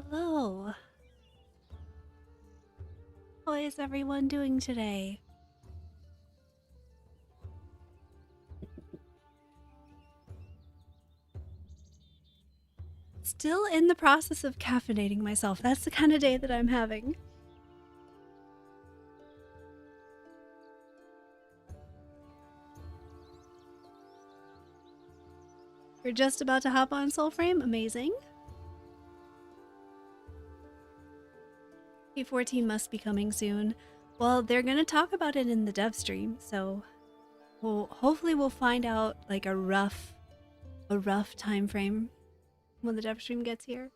Hello. How is everyone doing today? Still in the process of caffeinating myself. That's the kind of day that I'm having. You're just about to hop on Soulframe? Amazing. P14 must be coming soon. Well, they're gonna talk about it in the dev stream, so hopefully we'll find out like a rough time frame when the dev stream gets here.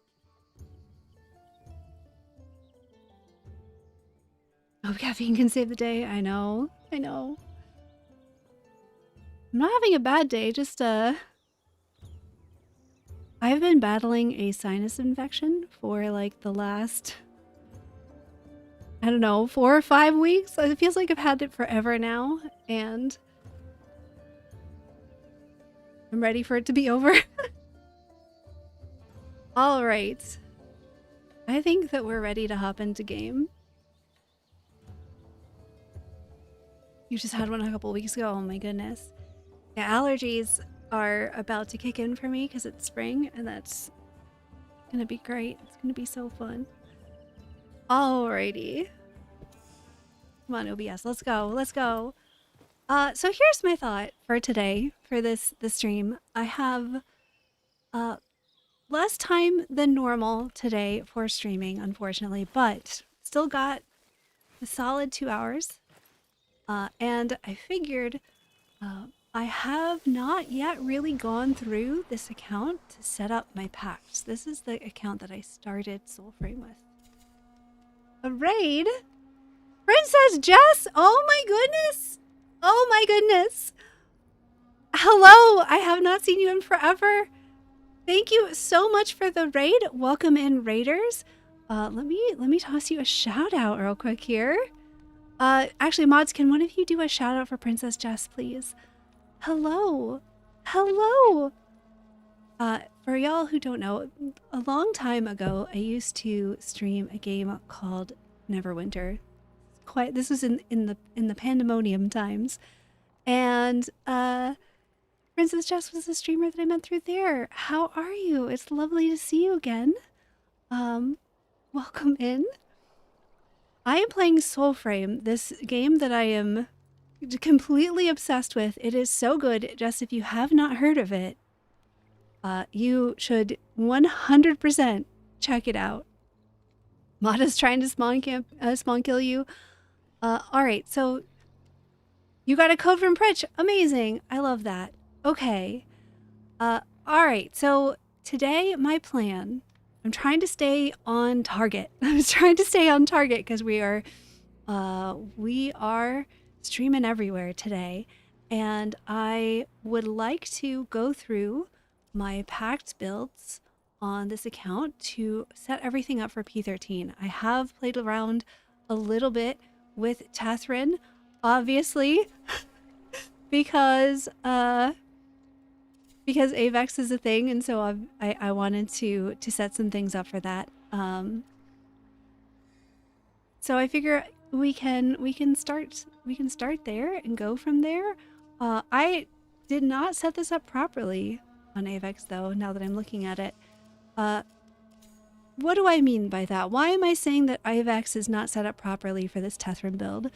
Oh, caffeine can save the day. I know. I'm not having a bad day, just I've been battling a sinus infection for like the last, I don't know, 4 or 5 weeks. It feels like I've had it forever now, and I'm ready for it to be over. All right. I think that we're ready to hop into game. You just had one a couple weeks ago. Oh my goodness. Yeah, allergies are about to kick in for me because it's spring, and that's gonna be great. It's gonna be so fun. Alrighty. Come on, OBS. Let's go. Let's go. So here's my thought for today, for this stream. I have less time than normal today for streaming, unfortunately, but still got a solid 2 hours. And I figured I have not yet really gone through this account to set up my pacts. This is the account that I started Soulframe with. A raid? Princess Jess! Oh my goodness! Oh my goodness! Hello! I have not seen you in forever. Thank you so much for the raid. Welcome in, raiders. Let me toss you a shout out real quick here. Actually, mods, can one of you do a shout out for Princess Jess, please? Hello. Hello. For y'all who don't know, a long time ago, I used to stream a game called Neverwinter. This was in the pandemonium times, and Princess Jess was the streamer that I met through there. How are you? It's lovely to see you again. Welcome in. I am playing Soulframe, this game that I am completely obsessed with. It is so good. Jess, if you have not heard of it, you should 100% check it out. Mada's trying to spawn kill you. Alright, so you got a code from Pritch. Amazing. I love that. Okay. Alright, so today my plan, I'm trying to stay on target. I'm trying to stay on target because we are streaming everywhere today, and I would like to go through my pact builds on this account to set everything up for P13. I have played around a little bit with Tethren, obviously, because Avex is a thing, and so I wanted to set some things up for that. So I figure we can start there and go from there. I did not set this up properly on Avex though, now that I'm looking at it. What do I mean by that? Why am I saying that Avex is not set up properly for this Tethren build?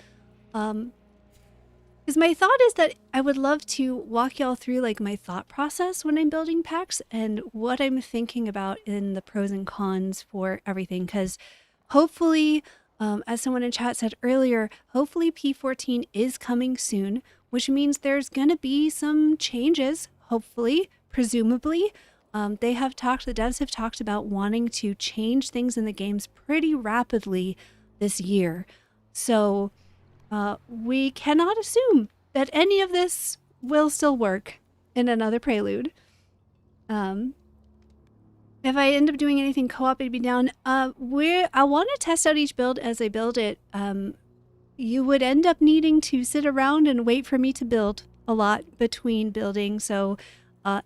Because my thought is that I would love to walk y'all through like my thought process when I'm building packs and what I'm thinking about in the pros and cons for everything. Because hopefully, as someone in chat said earlier, hopefully P14 is coming soon, which means there's gonna be some changes, hopefully, presumably. The devs have talked about wanting to change things in the games pretty rapidly this year. So we cannot assume that any of this will still work in another prelude. If I end up doing anything co-op, it'd be down. I want to test out each build as I build it. You would end up needing to sit around and wait for me to build a lot between building. So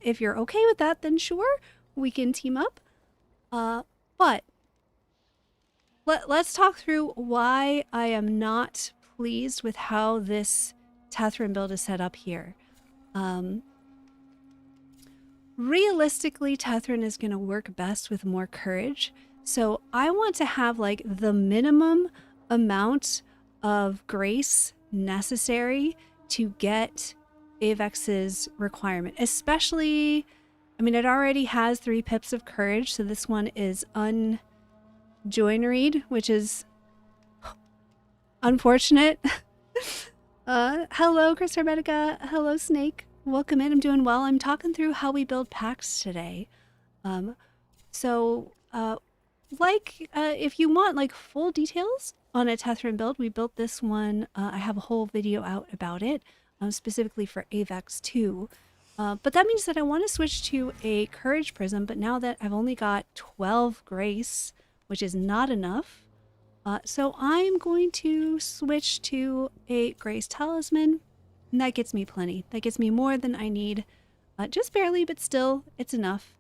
if you're okay with that, then sure, we can team up. But let's talk through why I am not pleased with how this Tethren build is set up here. Realistically, Tethren is going to work best with more courage. So I want to have like the minimum amount of grace necessary to get Avex's requirement. Especially, I mean, it already has 3 pips of courage, so this one is unjoineried, which is unfortunate. Hello, Chris Hermetica. Hello, Snake. Welcome in. I'm doing well. I'm talking through how we build pacts today. If you want like full details on a Tethren build, we built this one. I have a whole video out about it, specifically for Avex 2. But that means that I want to switch to a Courage Prism, but now that I've only got 12 Grace, which is not enough, so I'm going to switch to a Grace Talisman, and that gets me plenty. That gets me more than I need, just barely, but still, it's enough.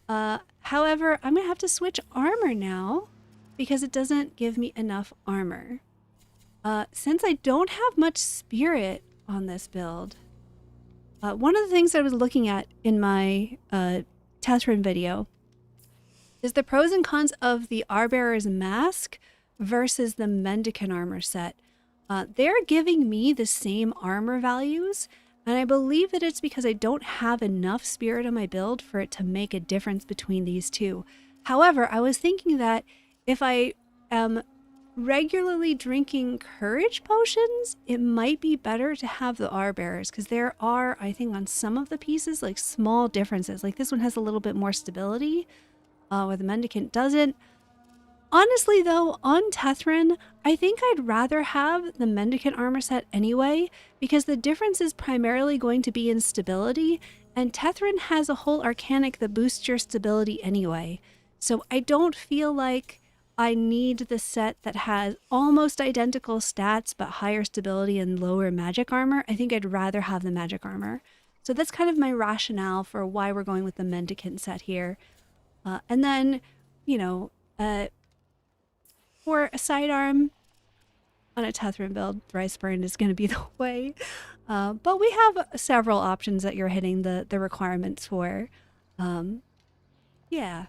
However, I'm going to have to switch armor now because it doesn't give me enough armor. Since I don't have much spirit on this build, one of the things I was looking at in my Tethren video is the pros and cons of the Arbearer's Mask versus the Mendicant armor set. They're giving me the same armor values, and I believe that it's because I don't have enough spirit on my build for it to make a difference between these two. However, I was thinking that if I am regularly drinking courage potions, it might be better to have the Arbearers, because there are, I think, on some of the pieces, like small differences. Like this one has a little bit more stability, where the Mendicant doesn't. Honestly, though, on Tethren, I think I'd rather have the Mendicant armor set anyway, because the difference is primarily going to be in stability, and Tethren has a whole arcanic that boosts your stability anyway. So I don't feel like I need the set that has almost identical stats but higher stability and lower magic armor. I think I'd rather have the magic armor. So that's kind of my rationale for why we're going with the Mendicant set here. And then, you know, for a sidearm on a Tethren build, Thrice Burned is going to be the way. But we have several options that you're hitting the requirements for. Yeah.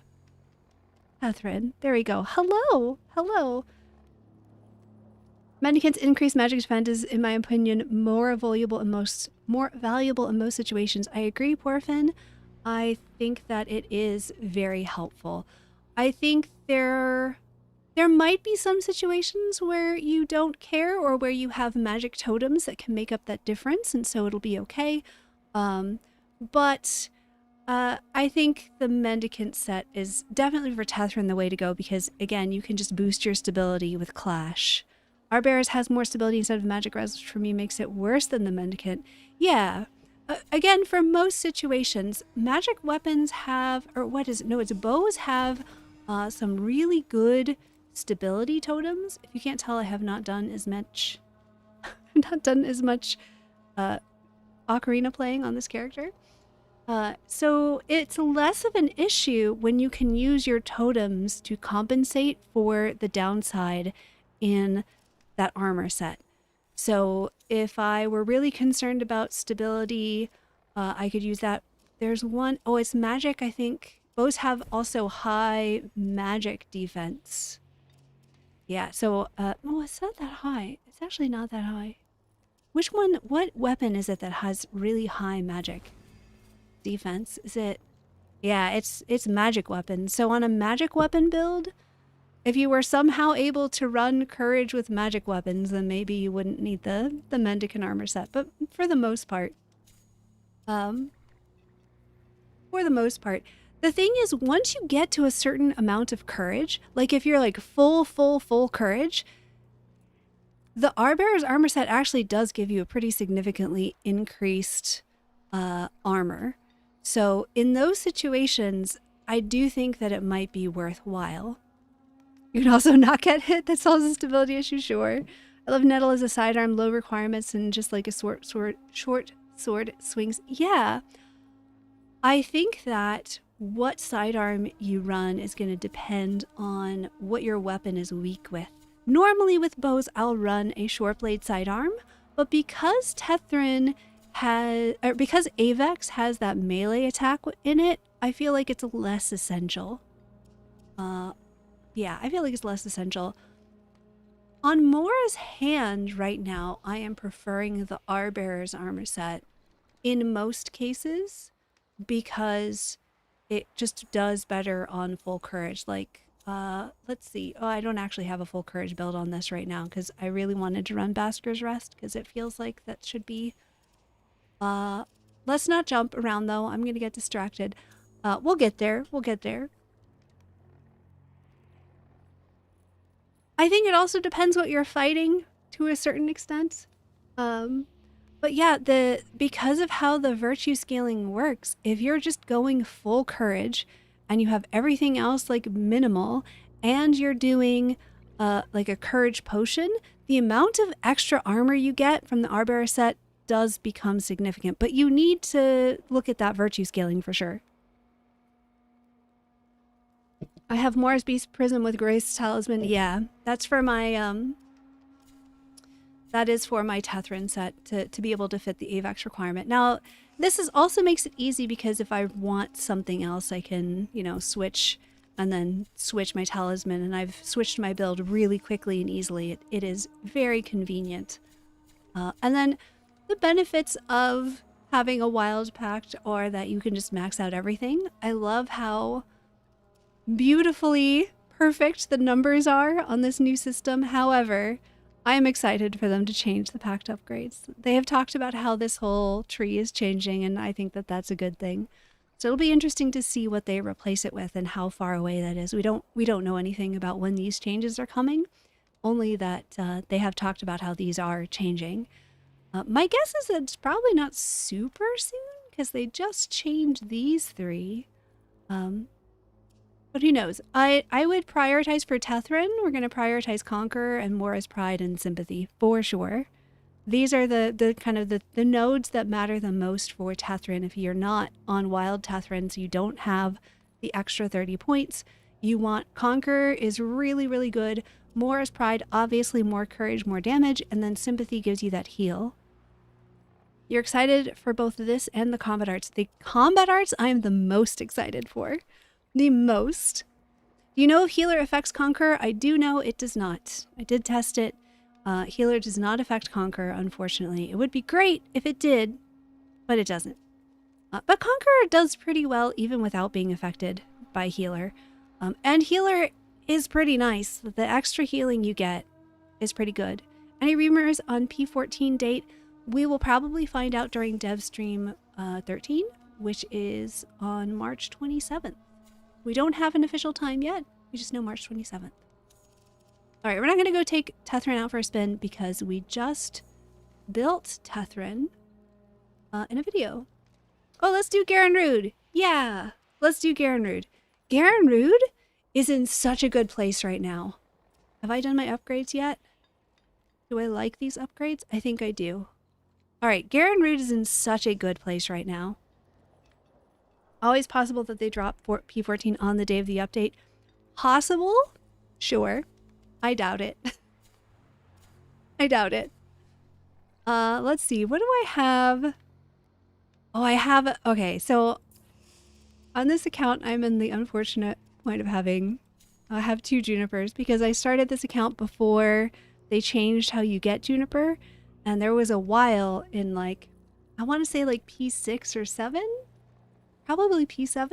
Tethren. There we go. Hello. Hello. Mendicant's increased magic defense is, in my opinion, more valuable in most situations. I agree, Porfin. I think that it is very helpful. I think there might be some situations where you don't care or where you have magic totems that can make up that difference, and so it'll be okay. But I think the Mendicant set is definitely for Tethren the way to go because, again, you can just boost your stability with Clash. Arbearers has more stability instead of magic res, which for me makes it worse than the Mendicant. Yeah. Again, for most situations, magic weapons have, or what is it? No, it's bows have some really good stability totems. If you can't tell, I have not done as much ocarina playing on this character. So it's less of an issue when you can use your totems to compensate for the downside in that armor set. So if I were really concerned about stability, I could use that. There's one, oh, it's magic, I think. Bows have also high magic defense. Yeah, so, oh, it's not that high. It's actually not that high. Which one, what weapon is it that has really high magic defense? Is it, yeah, it's magic weapon. So on a magic weapon build, if you were somehow able to run courage with magic weapons, then maybe you wouldn't need the Mendicant armor set. But for the most part, the thing is, once you get to a certain amount of courage, like if you're like full courage, the Arbearer's armor set actually does give you a pretty significantly increased armor. So in those situations, I do think that it might be worthwhile. You can also not get hit. That solves the stability issue, sure. I love Nettle as a sidearm, low requirements, and just like a short sword swings. Yeah. I think that what sidearm you run is going to depend on what your weapon is weak with. Normally with bows, I'll run a short blade sidearm, but because Tethren because Avex has that melee attack in it, I feel like it's less essential. Yeah, I feel like it's less essential. On Mora's hand right now, I am preferring the Arbearer's armor set in most cases because it just does better on full courage. Like, let's see. Oh, I don't actually have a full courage build on this right now because I really wanted to run Basker's Rest because it feels like that should be. Let's not jump around though. I'm gonna get distracted. We'll get there. We'll get there. I think it also depends what you're fighting to a certain extent. But yeah, because of how the virtue scaling works, if you're just going full courage and you have everything else like minimal and you're doing like a courage potion, the amount of extra armor you get from the Arbearer set does become significant. But you need to look at that virtue scaling for sure. I have Morris Beast Prism with Grace Talisman. Yeah, that's for my that is for my Tethren set to be able to fit the AVAX requirement. Now, this also makes it easy because if I want something else, I can, you know, switch and then switch my talisman, and I've switched my build really quickly and easily. It is very convenient. And then the benefits of having a wild pact are that you can just max out everything. I love how beautifully perfect the numbers are on this new system. However, I am excited for them to change the pact upgrades. They have talked about how this whole tree is changing, and I think that that's a good thing. So it'll be interesting to see what they replace it with and how far away that is. We don't know anything about when these changes are coming, only that they have talked about how these are changing. My guess is that it's probably not super soon because they just changed these three. But who knows? I would prioritize for Tethren. We're going to prioritize Conqueror and Mora's Pride and Sympathy for sure. These are the kind of the nodes that matter the most for Tethren. If you're not on Wild Tethren, so you don't have the extra 30 points, you want Conqueror is really, really good. Mora's Pride, obviously more courage, more damage, and then Sympathy gives you that heal. You're excited for both this and the combat arts. The combat arts I am the most excited for. The most. Do you know if healer affects Conqueror? I do know it does not. I did test it. Healer does not affect Conqueror, unfortunately. It would be great if it did, but it doesn't. But Conqueror does pretty well even without being affected by healer. And healer is pretty nice. The extra healing you get is pretty good. Any rumors on P14 date? We will probably find out during Dev Stream 13, which is on March 27th. We don't have an official time yet. We just know March 27th. All right, we're not going to go take Tethren out for a spin because we just built Tethren in a video. Oh, let's do Garen Rude. Yeah, let's do Garen Rude. Garen Rude is in such a good place right now. Have I done my upgrades yet? Do I like these upgrades? I think I do. All right, Garen Rude is in such a good place right now. Always possible that they drop P14 on the day of the update. Possible? Sure. I doubt it. I doubt it. Let's see. What do I have? Oh, I have... Okay, so on this account, I'm in the unfortunate point of having... I have 2 Junipers because I started this account before they changed how you get Juniper. And there was a while in like, I want to say like P6 or 7? Probably P7?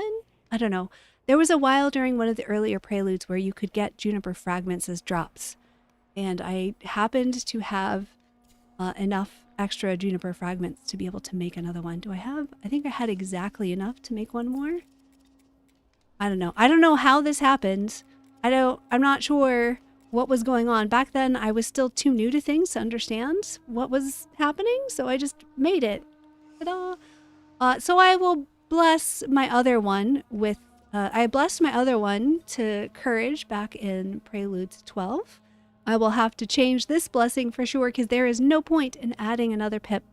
I don't know. There was a while during one of the earlier preludes where you could get Juniper fragments as drops. And I happened to have enough extra Juniper fragments to be able to make another one. Do I have? I think I had exactly enough to make one more. I don't know. I don't know how this happened. I'm not sure what was going on. Back then, I was still too new to things to understand what was happening, so I just made it. Ta-da! So I will bless my other one with... I blessed my other one to Courage back in Preludes 12. I will have to change this blessing for sure, because there is no point in adding another pip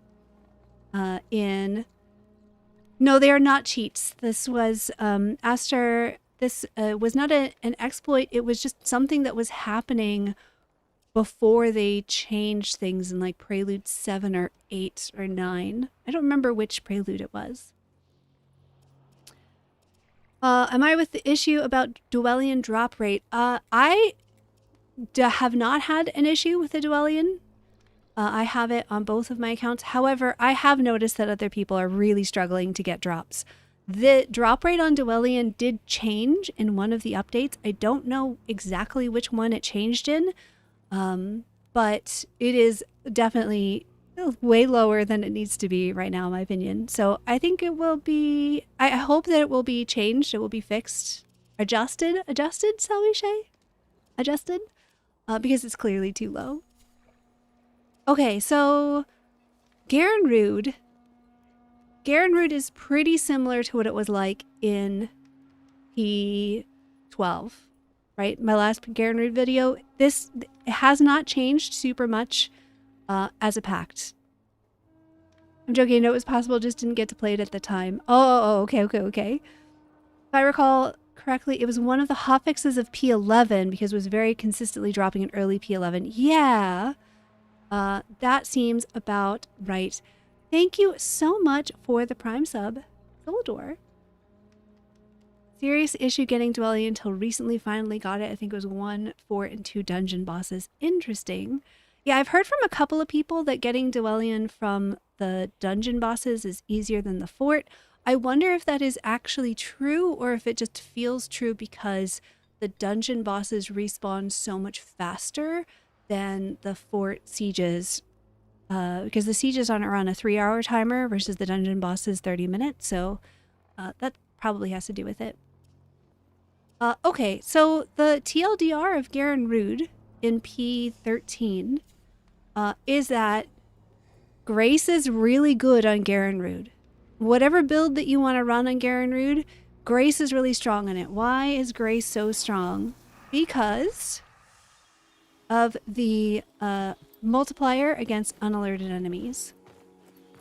in No, they are not cheats. This was Aster. This was not an exploit. It was just something that was happening before they changed things in like Prelude 7 or 8 or 9. I don't remember which Prelude it was. Am I with the issue about Duelian drop rate? I have not had an issue with the Duelian. I have it on both of my accounts. However, I have noticed that other people are really struggling to get drops. The drop rate on Duelian did change in one of the updates. I don't know exactly which one it changed in, but it is definitely way lower than it needs to be right now, in my opinion. So I think it will be, I hope that it will be changed. It will be fixed, adjusted, shall we say? Adjusted, because it's clearly too low. Okay, so Garen Rude. Garen Rude is pretty similar to what it was like in P12, right? My last Garen Rude video. This has not changed super much as a pact. I'm joking. I know it was possible, just didn't get to play it at the time. Oh, okay. If I recall correctly, it was one of the hotfixes of P11 because it was very consistently dropping in early P11. Yeah. That seems about right. Thank you so much for the Prime sub, Soldor. Serious issue getting Dwelling until recently finally got it. I think it was 1, 4, and 2 dungeon bosses. Interesting. Yeah, I've heard from a couple of people that getting Dwellian from the dungeon bosses is easier than the fort. I wonder if that is actually true or if it just feels true because the dungeon bosses respawn so much faster than the fort sieges, because the sieges are on a 3-hour timer versus the dungeon boss is 30 minutes, so that probably has to do with it. Okay, so the TLDR of Garen Rude in P13 is that Grace is really good on Garen Rude. Whatever build that you want to run on Garen Rude, Grace is really strong on it. Why is Grace so strong? Because of the multiplier against unalerted enemies.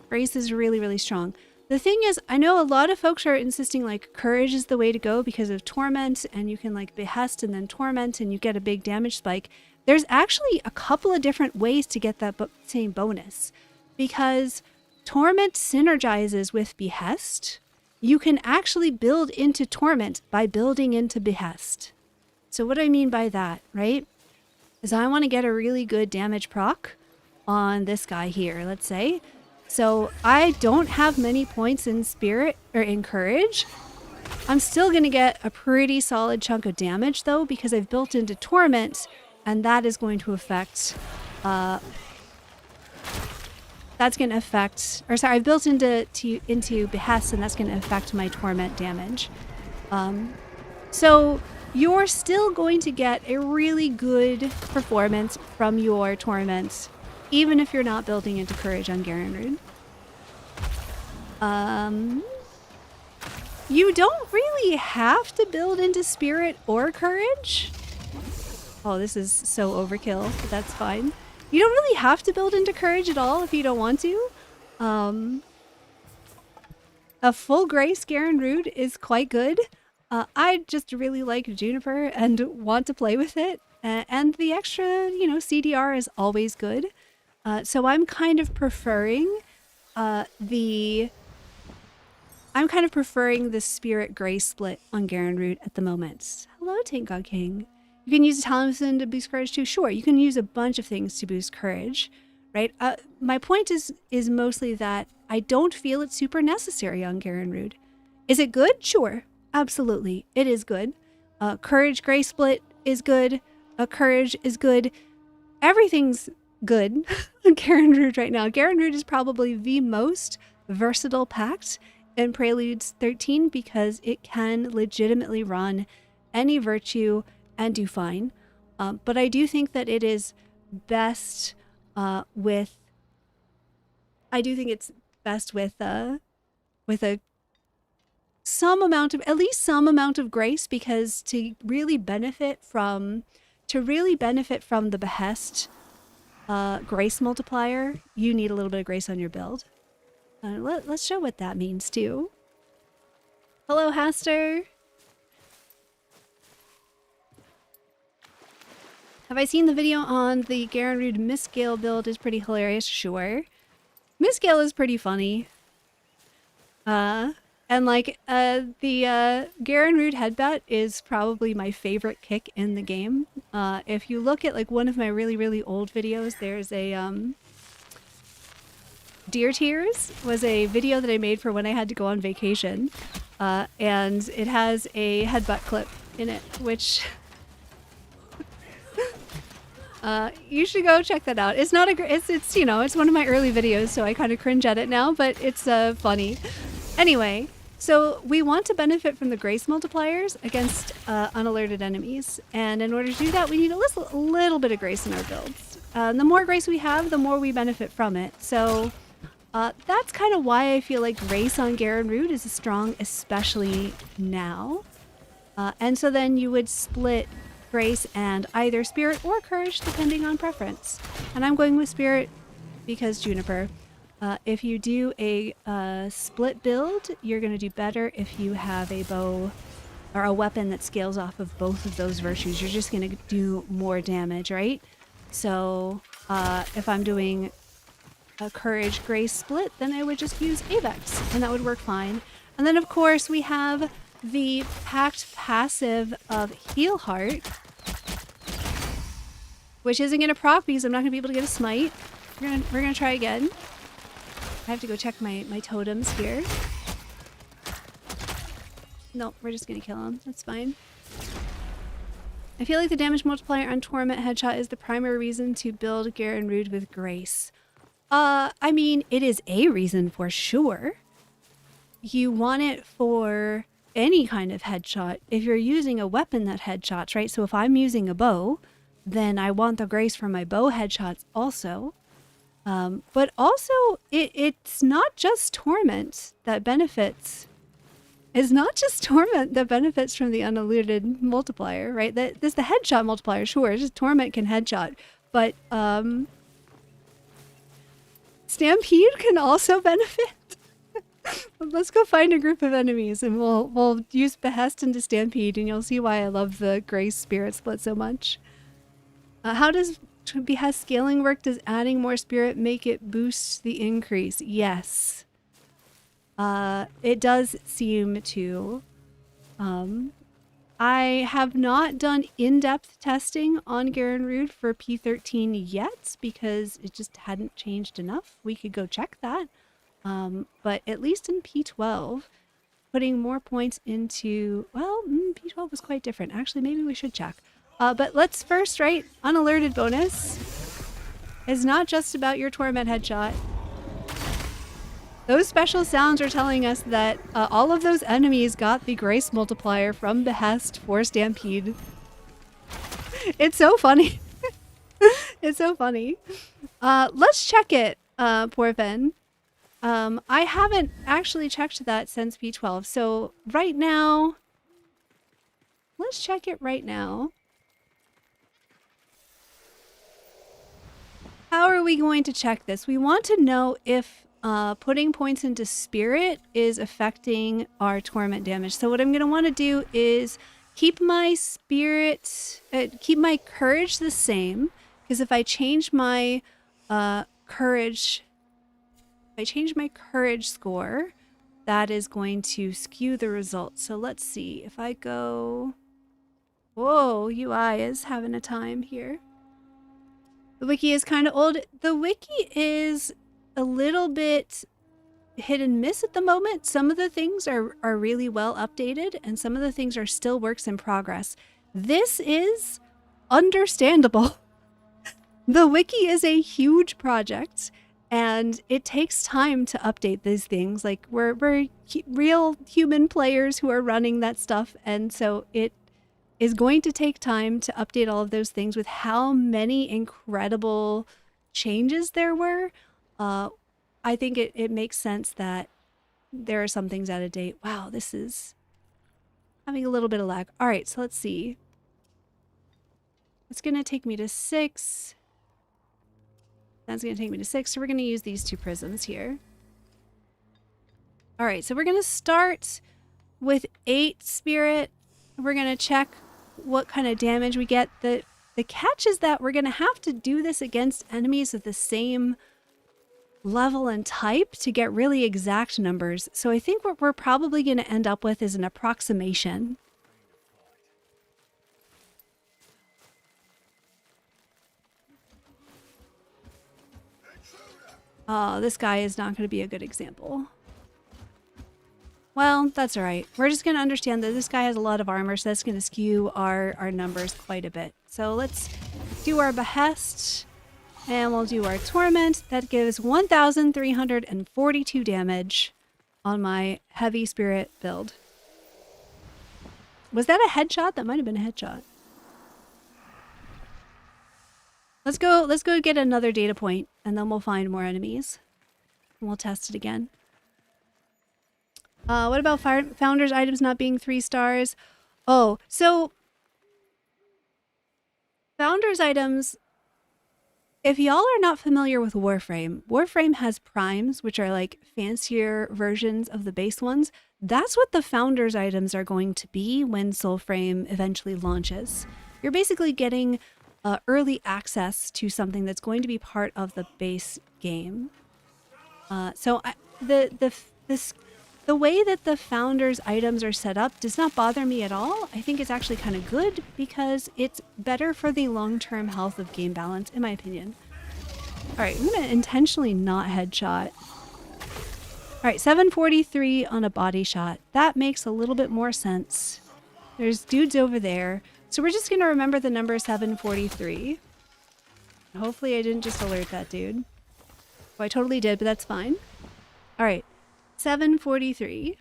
Grace is really, really strong. The thing is, I know a lot of folks are insisting like courage is the way to go because of torment, and you can like behest and then torment and you get a big damage spike. There's actually a couple of different ways to get that same bonus, because torment synergizes with behest. You can actually build into torment by building into behest. So what I mean by that, right, is I want to get a really good damage proc on this guy here, let's say. So I don't have many points in spirit or in courage. I'm still going to get a pretty solid chunk of damage though, because I've built into torment, and that is going to affect, I've built into behest, and that's going to affect my torment damage. So you're still going to get a really good performance from your torments, even if you're not building into courage on Garen Rude. You don't really have to build into spirit or courage. Oh, this is so overkill, but that's fine. You don't really have to build into courage at all if you don't want to. A full Grace Garen Rude is quite good. I just really like Juniper and want to play with it. And the extra, CDR is always good. So I'm kind of preferring the Spirit Grace split on Garen Rude at the moment. Hello, Tank God King. You can use a talisman to boost courage too. Sure, you can use a bunch of things to boost courage, right? My point is mostly that I don't feel it's super necessary on Garen Rude. Is it good? Sure, absolutely, it is good. Courage Grace split is good. Courage is good. Everything's good on Garen Rude right now. Garen Rude is probably the most versatile pact in Preludes 13 because it can legitimately run any virtue and do fine. But I do think that it is best with a at least some amount of grace, because to really benefit from the behest grace multiplier, you need a little bit of grace on your build. Let's show what that means too. Hello, Haster. Have I seen the video on the Garen Rude Misscale build? Is pretty hilarious. Sure. Misscale is pretty funny. And like, the Garen Rude headbutt is probably my favorite kick in the game. If you look at like one of my really, really old videos, there's a, Deer Tears was a video that I made for when I had to go on vacation. And it has a headbutt clip in it, which you should go check that out. It's not a, it's you know, it's one of my early videos, so I kind of cringe at it now, but it's funny. Anyway, so we want to benefit from the grace multipliers against unalerted enemies, and in order to do that, we need a little bit of grace in our builds. The more grace we have, the more we benefit from it. So that's kind of why I feel like grace on Garen Rude is strong, especially now. And so then you would split grace and either spirit or courage depending on preference. And I'm going with spirit because Juniper. If you do a split build, you're going to do better if you have a bow or a weapon that scales off of both of those virtues. You're just going to do more damage, right? So if I'm doing a courage grace split, then I would just use Avex and that would work fine. And then of course we have the Pact passive of Heal Heart, which isn't going to proc because I'm not going to be able to get a smite. We're gonna try again. I have to go check my totems here. No, we're just gonna kill him. That's fine. I feel like the damage multiplier on Torment Headshot is the primary reason to build Garen Rude with Grace. I mean, it is a reason for sure. You want it for any kind of headshot. If you're using a weapon that headshots, right? So if I'm using a bow, then I want the Grace for my bow headshots also. But also, it's not just Torment that benefits. It's not just Torment that benefits from the unalerted multiplier, right? This the headshot multiplier, sure. Just Torment can headshot, but Stampede can also benefit. Let's go find a group of enemies, and we'll use Behest into Stampede, and you'll see why I love the Grace Spirit split so much. How does Behest scaling work? Does adding more spirit make it boost the increase? Yes. It does seem to. I have not done in-depth testing on Garen Rude for P13 yet because it just hadn't changed enough. We could go check that. But at least in P12, putting more points into, well, P12 was quite different. Actually, maybe we should check. But let's first, right, unalerted bonus is not just about your Torment headshot. Those special sounds are telling us that all of those enemies got the Grace multiplier from Behest for Stampede. It's so funny. It's so funny. Let's check it, Porven. I haven't actually checked that since P12. So right now, let's check it right now. How are we going to check this? We want to know if putting points into spirit is affecting our torment damage. So what I'm going to want to do is keep my spirit, keep my courage the same. Because if I change my courage, if I change my courage score, that is going to skew the results. So let's see if I go, whoa, UI is having a time here. The wiki is kind of old. The wiki is a little bit hit and miss at the moment. Some of the things are really well updated and some of the things are still works in progress. This is understandable. The wiki is a huge project and it takes time to update these things. Like we're real human players who are running that stuff, and so it is going to take time to update all of those things. With how many incredible changes there were, I think it makes sense that there are some things out of date. Wow, this is having a little bit of lag. All right, so let's see. It's going to take me to 6. That's going to take me to 6. So we're going to use these 2 prisms here. All right, so we're going to start with 8 spirit, we're going to check what kind of damage we get. The catch is that we're going to have to do this against enemies of the same level and type to get really exact numbers. So I think what we're probably going to end up with is an approximation. Oh, this guy is not going to be a good example. Well, that's all right. We're just going to understand that this guy has a lot of armor, so that's going to skew our numbers quite a bit. So let's do our Behest, and we'll do our Torment. That gives 1,342 damage on my Heavy Spirit build. Was that a headshot? That might have been a headshot. Let's go get another data point, and then we'll find more enemies. And we'll test it again. What about Founder's items not being 3 stars? Oh, so Founder's items, if y'all are not familiar with Warframe, Warframe has primes, which are like fancier versions of the base ones. That's what the Founder's items are going to be when Soulframe eventually launches. You're basically getting early access to something that's going to be part of the base game. So the way that the Founder's items are set up does not bother me at all. I think it's actually kind of good because it's better for the long-term health of game balance, in my opinion. All right, I'm going to intentionally not headshot. All right, 743 on a body shot. That makes a little bit more sense. There's dudes over there. So we're just going to remember the number 743. Hopefully I didn't just alert that dude. Oh, I totally did, but that's fine. All right, 743.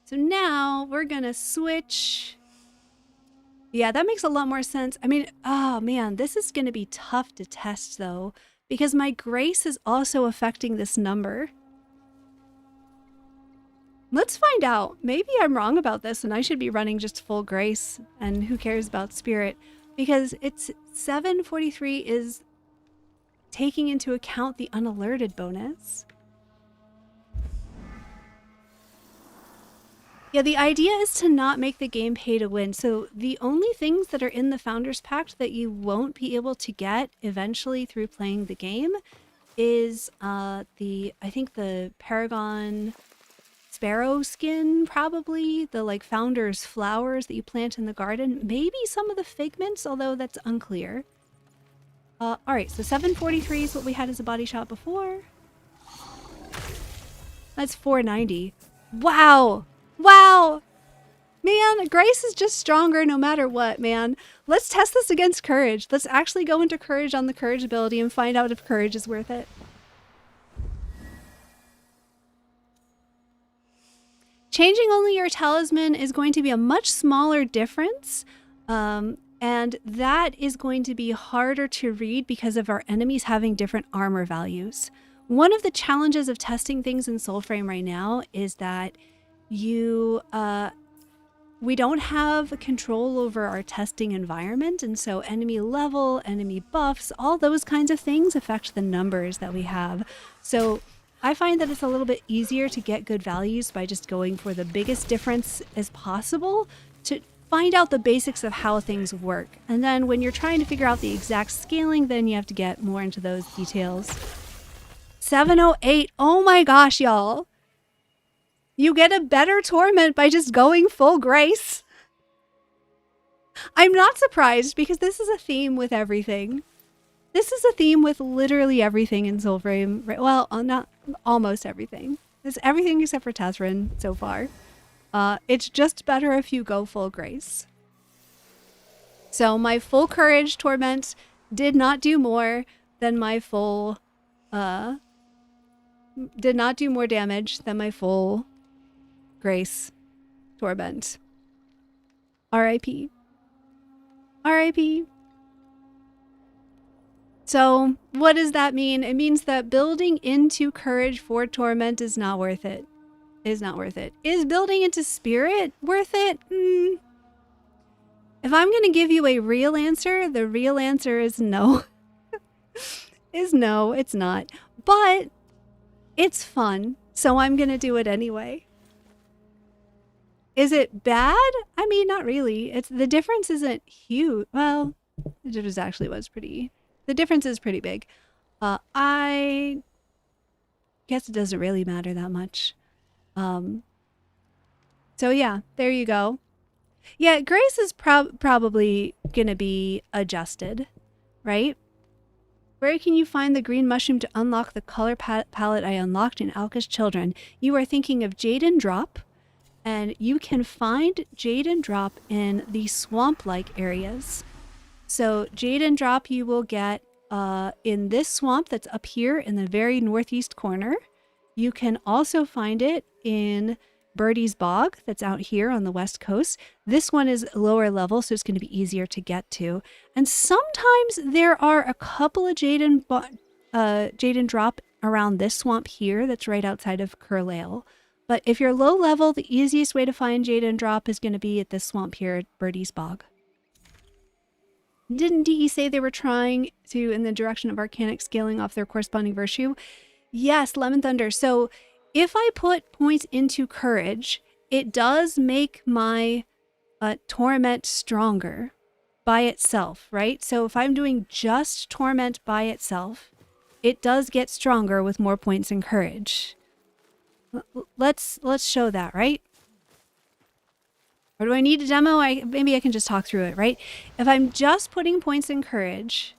So now we're going to switch. Yeah, that makes a lot more sense. I mean, oh man, this is going to be tough to test though, because my grace is also affecting this number. Let's find out. Maybe I'm wrong about this and I should be running just full grace and who cares about spirit, because it's 743 is taking into account the unalerted bonus. Yeah, the idea is to not make the game pay to win. So the only things that are in the Founder's Pact that you won't be able to get eventually through playing the game is I think the Paragon Sparrow skin, probably the like Founder's flowers that you plant in the garden, maybe some of the figments, although that's unclear. All right, so 743 is what we had as a body shot before. That's 490. Wow. Wow. Man, Grace is just stronger no matter what, man. Let's test this against Courage. Let's actually go into Courage on the Courage ability and find out if Courage is worth it. Changing only your talisman is going to be a much smaller difference, and that is going to be harder to read because of our enemies having different armor values. One of the challenges of testing things in Soulframe right now is that we don't have control over our testing environment, and so enemy level, enemy buffs, all those kinds of things affect the numbers that we have. So I find that it's a little bit easier to get good values by just going for the biggest difference as possible to find out the basics of how things work. And then when you're trying to figure out the exact scaling, then you have to get more into those details. 708. Oh my gosh, y'all. You get a better torment by just going full grace. I'm not surprised because this is a theme with everything. This is a theme with literally everything in Soulframe. Well, not almost everything. It's everything except for Tethren so far. It's just better if you go full grace. So my full Courage torment did not do more than my full... did not do more damage than my full Grace torment. R.I.P. R.I.P. So what does that mean? It means that building into Courage for Torment is not worth it. Is not worth it. Is building into Spirit worth it? If I'm going to give you a real answer, the real answer is no. Is no, it's not. But it's fun, so I'm going to do it anyway. Is it bad? I mean, not really. It's the difference isn't huge. Well, the difference actually was pretty. The difference is pretty big. I guess it doesn't really matter that much. So yeah, there you go. Yeah, Grace is probably gonna be adjusted, right? Where can you find the green mushroom to unlock the color palette I unlocked in Alka's Children? You are thinking of Jade and Drop, and you can find Jade and Drop in the swamp-like areas. So Jade and Drop you will get in this swamp that's up here in the very northeast corner. You can also find it in Birdie's Bog that's out here on the west coast. This one is lower level, so it's going to be easier to get to. And sometimes there are a couple of Jade and Drop around this swamp here that's right outside of Curlail. But if you're low level, the easiest way to find Jade and Drop is going to be at this swamp here at Birdie's Bog. Didn't DE say they were trying to in the direction of Arcanic scaling off their corresponding virtue? Yes, Lemon Thunder. So if I put points into Courage, it does make my Torment stronger by itself, right? So if I'm doing just Torment by itself, it does get stronger with more points in Courage. Let's show that, right? Or do I need a demo? Maybe I can just talk through it, right? If I'm just putting points in Courage,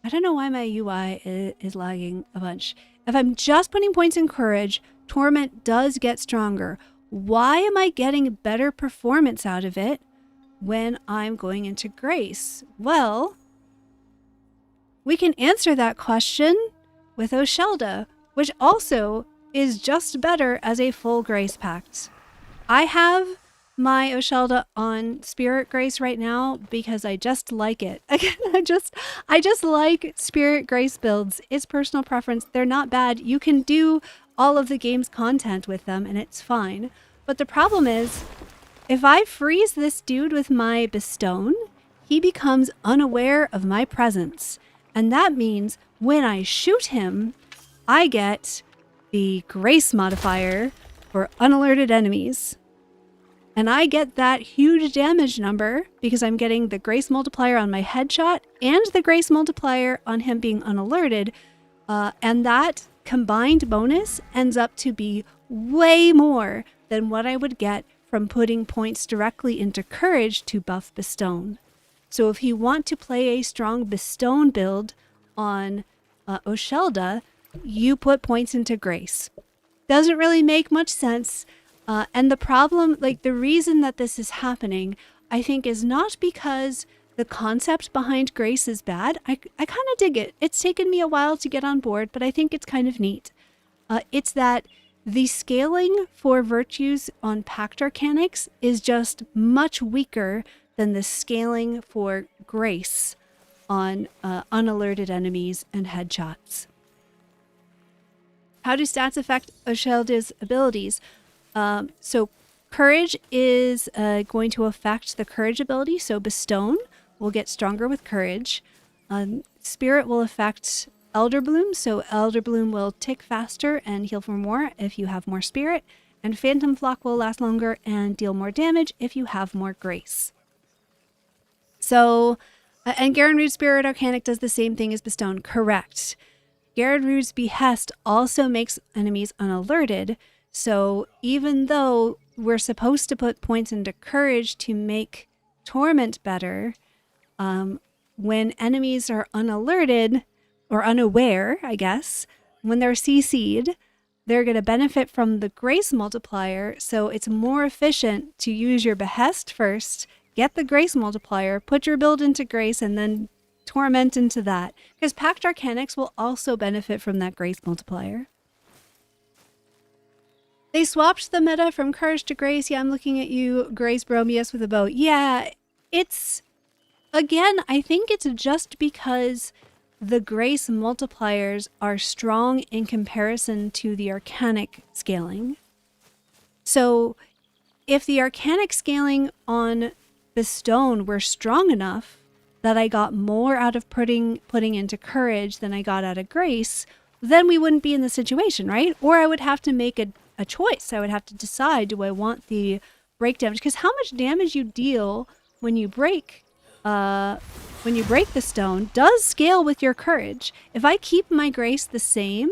I don't know why my UI is lagging a bunch. If I'm just putting points in Courage, Torment does get stronger. Why am I getting better performance out of it when I'm going into Grace? Well, we can answer that question with Oshelda, which also is just better as a full Grace Pact. I have my Oshelda on Spirit Grace right now because I just like it. Again, I just like Spirit Grace builds. It's personal preference. They're not bad. You can do all of the game's content with them and it's fine. But the problem is, if I freeze this dude with my Bestone, he becomes unaware of my presence. And that means when I shoot him, I get the Grace modifier for unalerted enemies. And I get that huge damage number because I'm getting the Grace multiplier on my headshot and the Grace multiplier on him being unalerted. And that combined bonus ends up to be way more than what I would get from putting points directly into Courage to buff Bestone. So if you want to play a strong Bestone build on Oshelda, you put points into Grace. Doesn't really make much sense. And the problem, like the reason that this is happening, I think is not because the concept behind Grace is bad. I kind of dig it. It's taken me a while to get on board, but I think it's kind of neat. It's that the scaling for virtues on Pact Arcanics is just much weaker than the scaling for Grace on unalerted enemies and headshots. How do stats affect Oshelda's abilities? So Courage is going to affect the Courage ability. So Bestone will get stronger with Courage. Spirit will affect Elder Bloom. So Elder Bloom will tick faster and heal for more if you have more Spirit. And Phantom Flock will last longer and deal more damage if you have more Grace. So, and Garen Rude Spirit Arcanic does the same thing as Bestone. Correct. Garen Rude's Behest also makes enemies unalerted. So even though we're supposed to put points into Courage to make Torment better, when enemies are unalerted or unaware, I guess, when they're CC'd, they're going to benefit from the Grace multiplier. So it's more efficient to use your Behest first, get the Grace multiplier, put your build into Grace, and then Torment into that. Because Pact Arcanics will also benefit from that Grace multiplier. They swapped the meta from Courage to Grace. Yeah, I'm looking at you, Grace Bromius with a bow. Yeah, it's, again, I think it's just because the Grace multipliers are strong in comparison to the Arcanic scaling. So if the Arcanic scaling on Bestone were strong enough that I got more out of putting into Courage than I got out of Grace, then we wouldn't be in the situation, right? Or I would have to make a a choice. I would have to decide, do I want the break damage? Because how much damage you deal when you break the stone does scale with your courage. If I keep my grace the same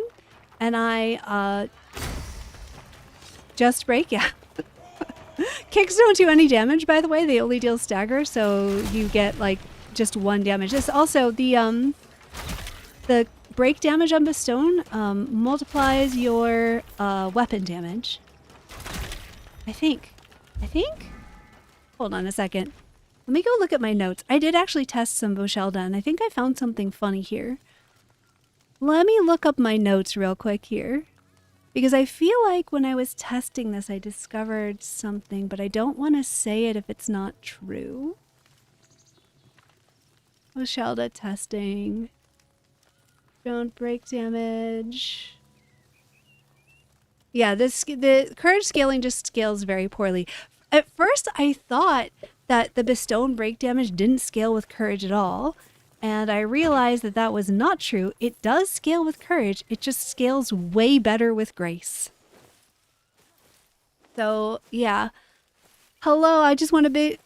and I just break, yeah. Kicks don't do any damage, by the way. They only deal stagger, so you get like just 1 damage. This also the break damage on the stone multiplies your weapon damage. I think. Hold on a second. Let me go look at my notes. I did actually test some Boshelda, and I think I found something funny here. Let me look up my notes real quick here. Because I feel like when I was testing this, I discovered something, but I don't want to say it if it's not true. Boshelda testing. Don't break damage. Yeah, the courage scaling just scales very poorly. At first, I thought that the bestown break damage didn't scale with courage at all. And I realized that that was not true. It does scale with courage. It just scales way better with grace. So, yeah. Hello, I just want a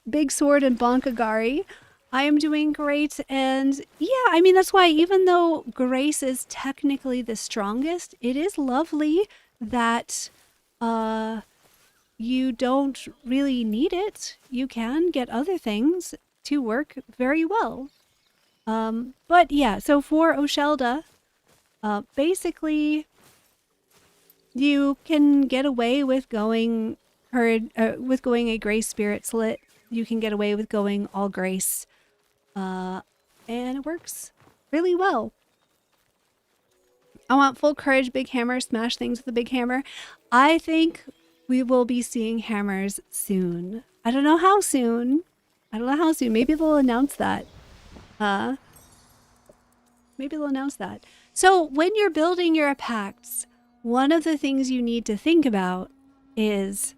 big sword and Bonkagari. I am doing great. And yeah, I mean, that's why even though grace is technically the strongest, it is lovely that you don't really need it. You can get other things to work very well. But yeah, so for Oshelda, basically you can get away with going a grace spirit slit. You can get away with going all grace. And it works really well. I want full courage, big hammer, smash things with a big hammer. I think we will be seeing hammers soon. I don't know how soon. Maybe they'll announce that. Maybe they'll announce that. So when you're building your pacts, one of the things you need to think about is,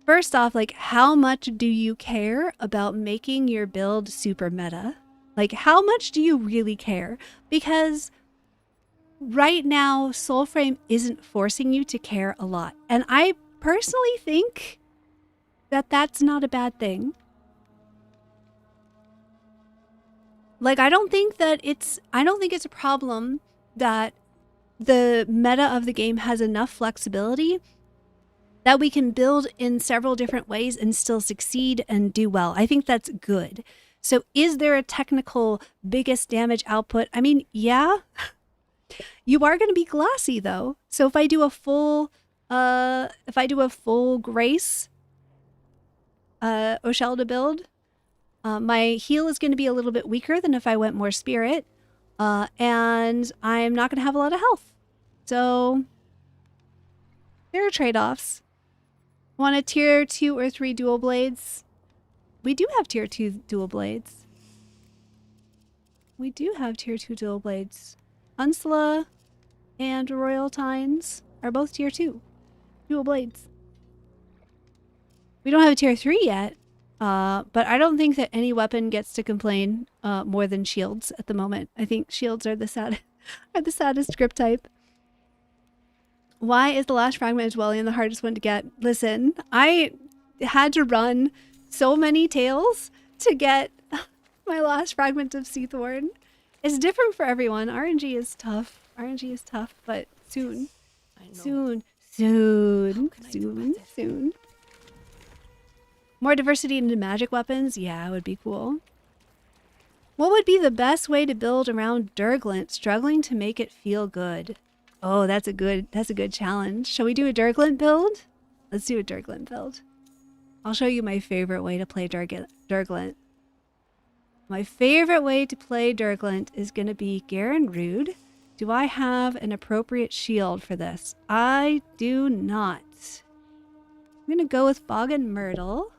first off, like, how much do you care about making your build super meta? Like, how much do you really care? Because right now, Soulframe isn't forcing you to care a lot. And I personally think that that's not a bad thing. Like, I don't think it's a problem that the meta of the game has enough flexibility that we can build in several different ways and still succeed and do well. I think that's good. So is there a technical biggest damage output? I mean, yeah. You are going to be glassy though. So if I do a full grace Oshelda build, my heal is going to be a little bit weaker than if I went more spirit, and I'm not going to have a lot of health. So there are trade-offs. Want a tier 2 or 3 dual blades? We do have tier 2 dual blades. Unsla and Royal Tines are both tier 2 dual blades. We don't have a tier 3 yet. But I don't think that any weapon gets to complain more than shields at the moment. I think shields are the saddest script type. Why is the last fragment of Dwellian the hardest one to get? Listen, I had to run so many tails to get my last fragment of Seathorn. It's different for everyone. RNG is tough, but soon. Soon. More diversity into magic weapons? Yeah, it would be cool. What would be the best way to build around Durglent, struggling to make it feel good? Oh, that's a good challenge. Shall we do a Durglent build? Let's do a Durglent build. I'll show you my favorite way to play Durglent. My favorite way to play Durglent is going to be Garen Rude. Do I have an appropriate shield for this? I do not. I'm going to go with Bog and Myrtle.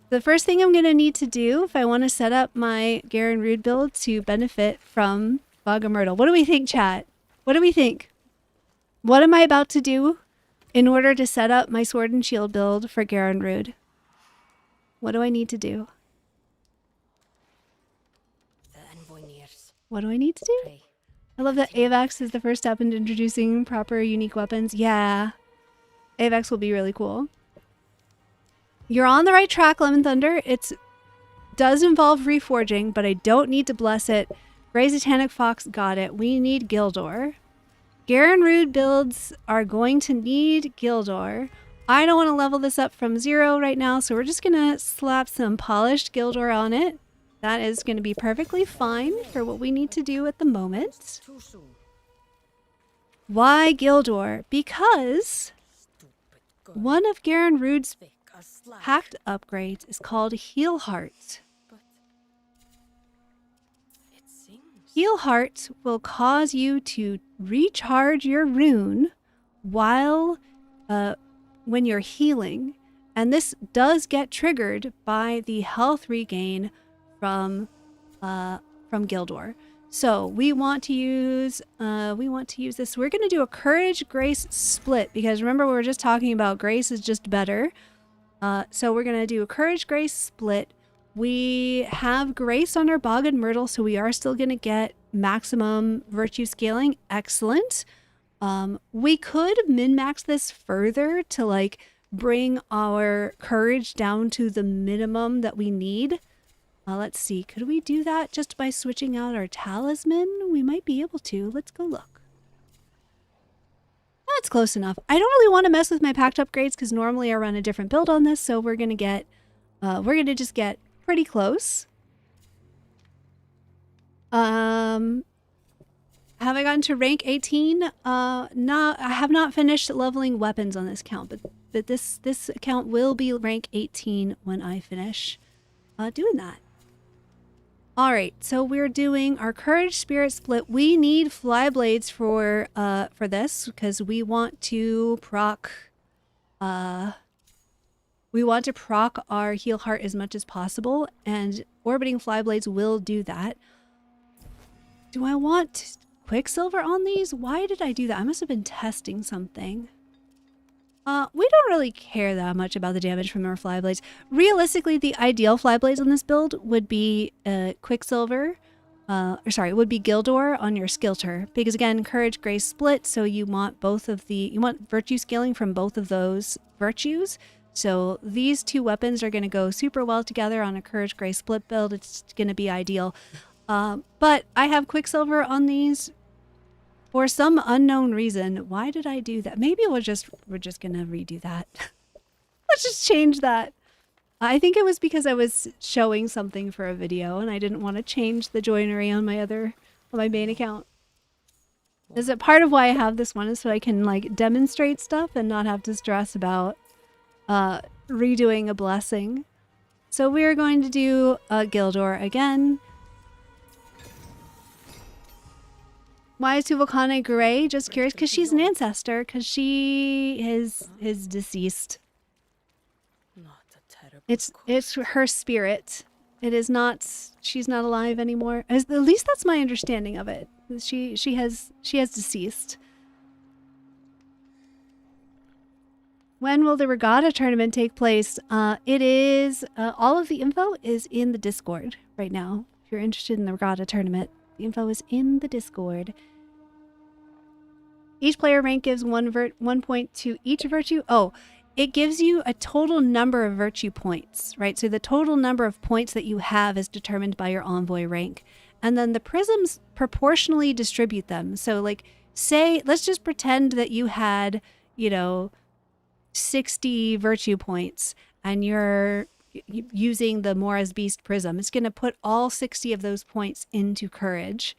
The first thing I'm going to need to do if I want to set up my Garen Rude build to benefit from Bog and Myrtle. What do we think, chat? What do we think? What am I about to do in order to set up my Sword and Shield build for Garen Rude? What do I need to do? What do I need to do? I love that AVAX is the first step in introducing proper unique weapons. Yeah, AVAX will be really cool. You're on the right track, Lemon Thunder. It does involve reforging, but I don't need to bless it. Grey Satanic Fox got it. We need Gildor. Garen Rude builds are going to need Gildor. I don't want to level this up from 0 right now, so we're just going to slap some polished Gildor on it. That is going to be perfectly fine for what we need to do at the moment. Why Gildor? Because one of Garen Rude's pact upgrades is called Heal Heart. Heal Heart will cause you to recharge your rune while when you're healing, and this does get triggered by the health regain from Gildor. So we want to use this. We're going to do a Courage Grace split because remember we were just talking about Grace is just better. So we're going to do a Courage Grace split. We have Grace on our Bog and Myrtle, so we are still going to get maximum virtue scaling. Excellent. We could min-max this further to like bring our courage down to the minimum that we need. Let's see. Could we do that just by switching out our talisman? We might be able to. Let's go look. That's close enough. I don't really want to mess with my pact upgrades because normally I run a different build on this, so we're going to just get pretty close. Have I gotten to rank 18? No, I have not finished leveling weapons on this account, but this account will be rank 18 when I finish doing that. All right, so we're doing our Courage Spirit split. We need Flyblades for this because we want to proc our Heal Heart as much as possible, and Orbiting Flyblades will do that. Do I want Quicksilver on these? Why did I do that? I must have been testing something. We don't really care that much about the damage from our Flyblades. Realistically, the ideal Flyblades on this build would be Quicksilver, would be Gildor on your Skilter. Because again, Courage Grace split, so you want you want virtue scaling from both of those virtues. So these two weapons are going to go super well together on a Courage Grace split build. It's going to be ideal. But I have Quicksilver on these for some unknown reason. Why did I do that? Maybe we're just gonna redo that. Let's just change that. I think it was because I was showing something for a video and I didn't want to change the joinery on my main account. Is it part of why I have this one is so I can like demonstrate stuff and not have to stress about redoing a blessing. So we're going to do Gildor again. Why is Tuvalkane gray? Just curious, because she's an ancestor, because she is deceased. It's her spirit. It is not, she's not alive anymore. At least that's my understanding of it. She has deceased. When will the regatta tournament take place? It is, all of the info is in the Discord right now. If you're interested in the regatta tournament, the info is in the Discord. Each player rank gives 1 point to each virtue. Oh, it gives you a total number of virtue points, right? So the total number of points that you have is determined by your envoy rank. And then the prisms proportionally distribute them. So like, say, let's just pretend that you had, 60 virtue points and you're using the Mora's Beast prism. It's going to put all 60 of those points into courage.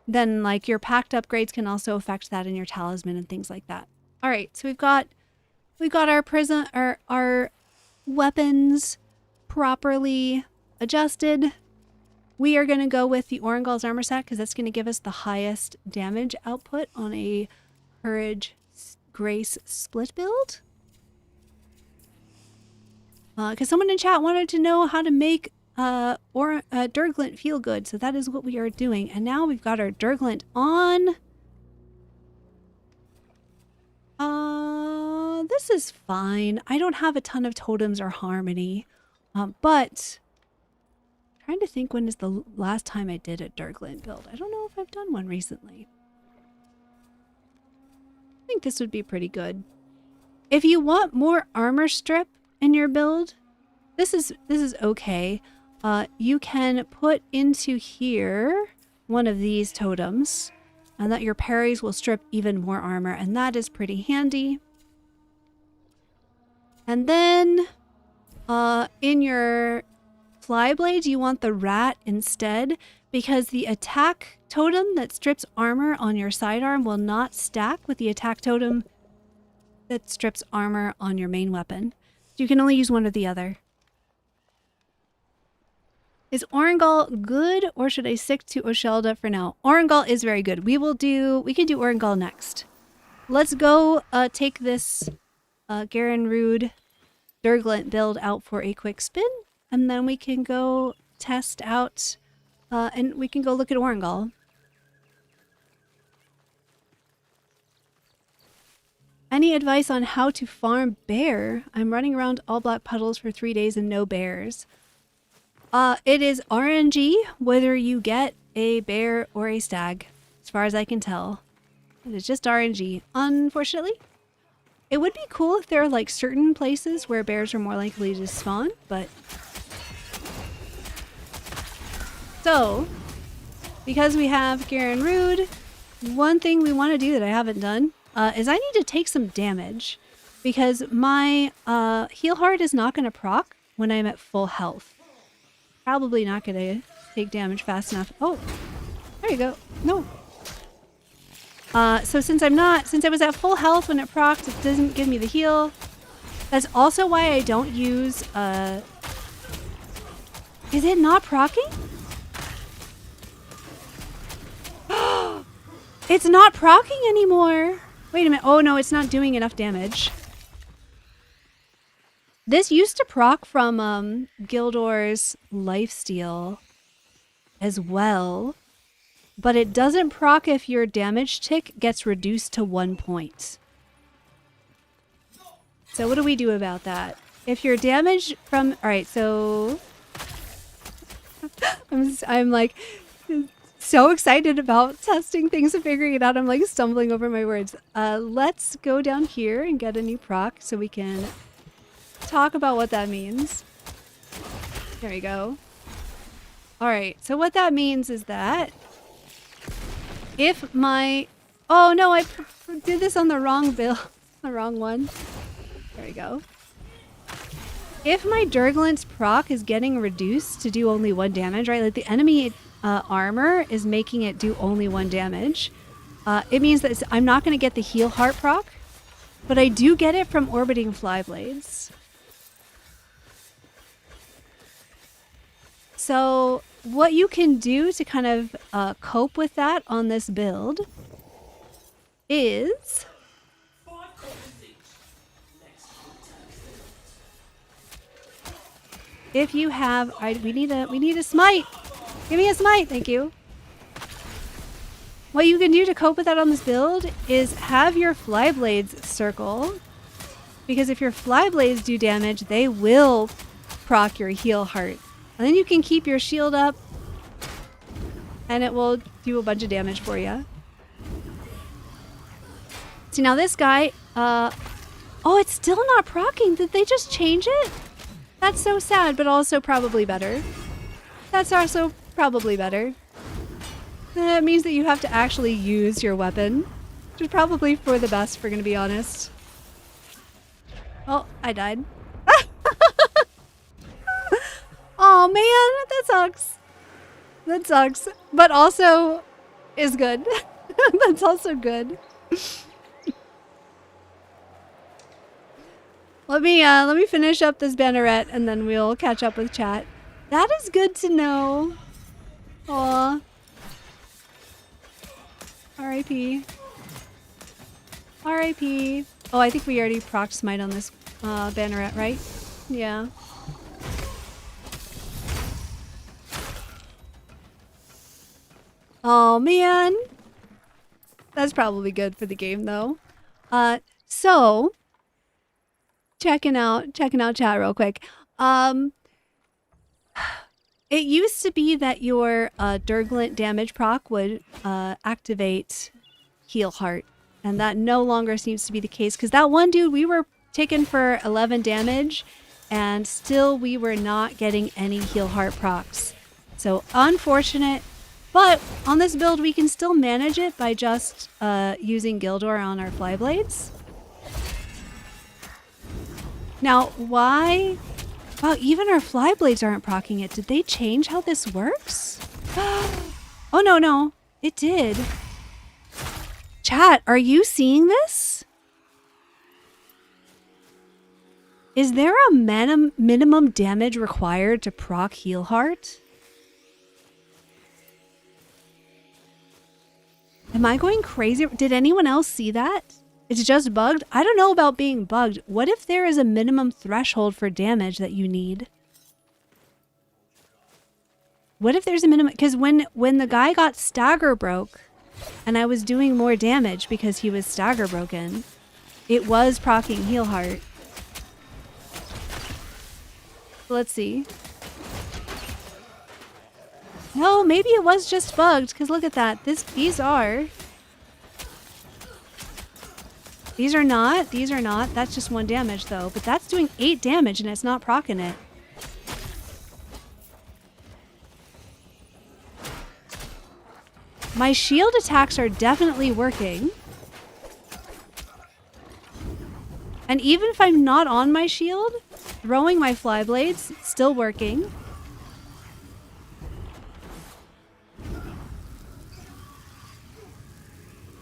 Then like your pact upgrades can also affect that in your talisman and things like that. All right, so we've got our prism, our weapons properly adjusted. We are going to go with the Oringal's armor set because that's going to give us the highest damage output on a Courage Grace split build. Because someone in chat wanted to know how to make Durglent feel good, so that is what we are doing. And now we've got our Durglent on. This is fine. I don't have a ton of totems or harmony, but I'm trying to think when is the last time I did a Durglent build. I don't know if I've done one recently. I think this would be pretty good. If you want more armor strip in your build, this is okay. You can put into here one of these totems, and that your parries will strip even more armor, and that is pretty handy. And then in your fly blades, you want the rat instead, because the attack totem that strips armor on your sidearm will not stack with the attack totem that strips armor on your main weapon. You can only use one or the other. Is Oringal good, or should I stick to Oshelda for now? Oringal is very good. We can do Oringal next. Let's go take this Garen Rude Durglent build out for a quick spin, and then we can go test out, and we can go look at Oringal. Any advice on how to farm bear? I'm running around all black puddles for 3 days and no bears. It is RNG whether you get a bear or a stag, as far as I can tell. It is just RNG, unfortunately. It would be cool if there are like certain places where bears are more likely to spawn, but... So, because we have Garen Rude, one thing we want to do that I haven't done is I need to take some damage, because my heal heart is not going to proc when I'm at full health. Probably not going to take damage fast enough. Oh, there you go. No. So since I was at full health when it procs, it doesn't give me the heal. That's also why I don't use, is it not procking? It's not procking anymore. Wait a minute. Oh no, it's not doing enough damage. This used to proc from Gildor's lifesteal as well, but it doesn't proc if your damage tick gets reduced to 1 point. So what do we do about that? If your damage from... Alright, so... I'm like so excited about testing things and figuring it out. I'm like stumbling over my words. Let's go down here and get a new proc so we can talk about what that means. There we go. Alright, so what that means is that if my... Oh no, I did this on the wrong build. The wrong one. There we go. If my Durglent's proc is getting reduced to do only 1 damage, right? Like the enemy armor is making it do only 1 damage. It means that I'm not going to get the heal heart proc, but I do get it from orbiting fly blades. So what you can do to kind of cope with that on this build is... If you have... we need a smite! Give me a smite, thank you. What you can do to cope with that on this build is have your fly blades circle. Because if your fly blades do damage, they will proc your heal heart. And then you can keep your shield up, and it will do a bunch of damage for you. See, now this guy, oh, it's still not proccing. Did they just change it? That's so sad, but also probably better. That's also probably better. That means that you have to actually use your weapon, which is probably for the best, if we're gonna be honest. Oh, I died. Oh man, that sucks. That sucks, but also is good. That's also good. Let me finish up this banneret and then we'll catch up with chat. That is good to know. Aw. R.I.P. R.I.P. Oh, I think we already proc smite on this banneret, right? Yeah. Oh man. That's probably good for the game though. So checking out chat real quick. It used to be that your Durglent damage proc would activate Heal Heart, and that no longer seems to be the case, because that one dude, we were taken for 11 damage, and still we were not getting any Heal Heart procs. So unfortunate, but on this build we can still manage it by just using Gildor on our Flyblades. Now, why? Wow, even our Flyblades aren't proccing it. Did they change how this works? Oh, no. It did. Chat, are you seeing this? Is there a minimum damage required to proc Heal Heart? Am I going crazy? Did anyone else see that? It's just bugged? I don't know about being bugged. What if there is a minimum threshold for damage that you need? What if there's a minimum? Because when the guy got stagger broke and I was doing more damage because he was stagger broken, it was proccing Heal Heart. Let's see. No, maybe it was just bugged, because look at that. These are not. That's just 1 damage though, but that's doing 8 damage and it's not proccing it. My shield attacks are definitely working. And even if I'm not on my shield, throwing my Flyblades, still working.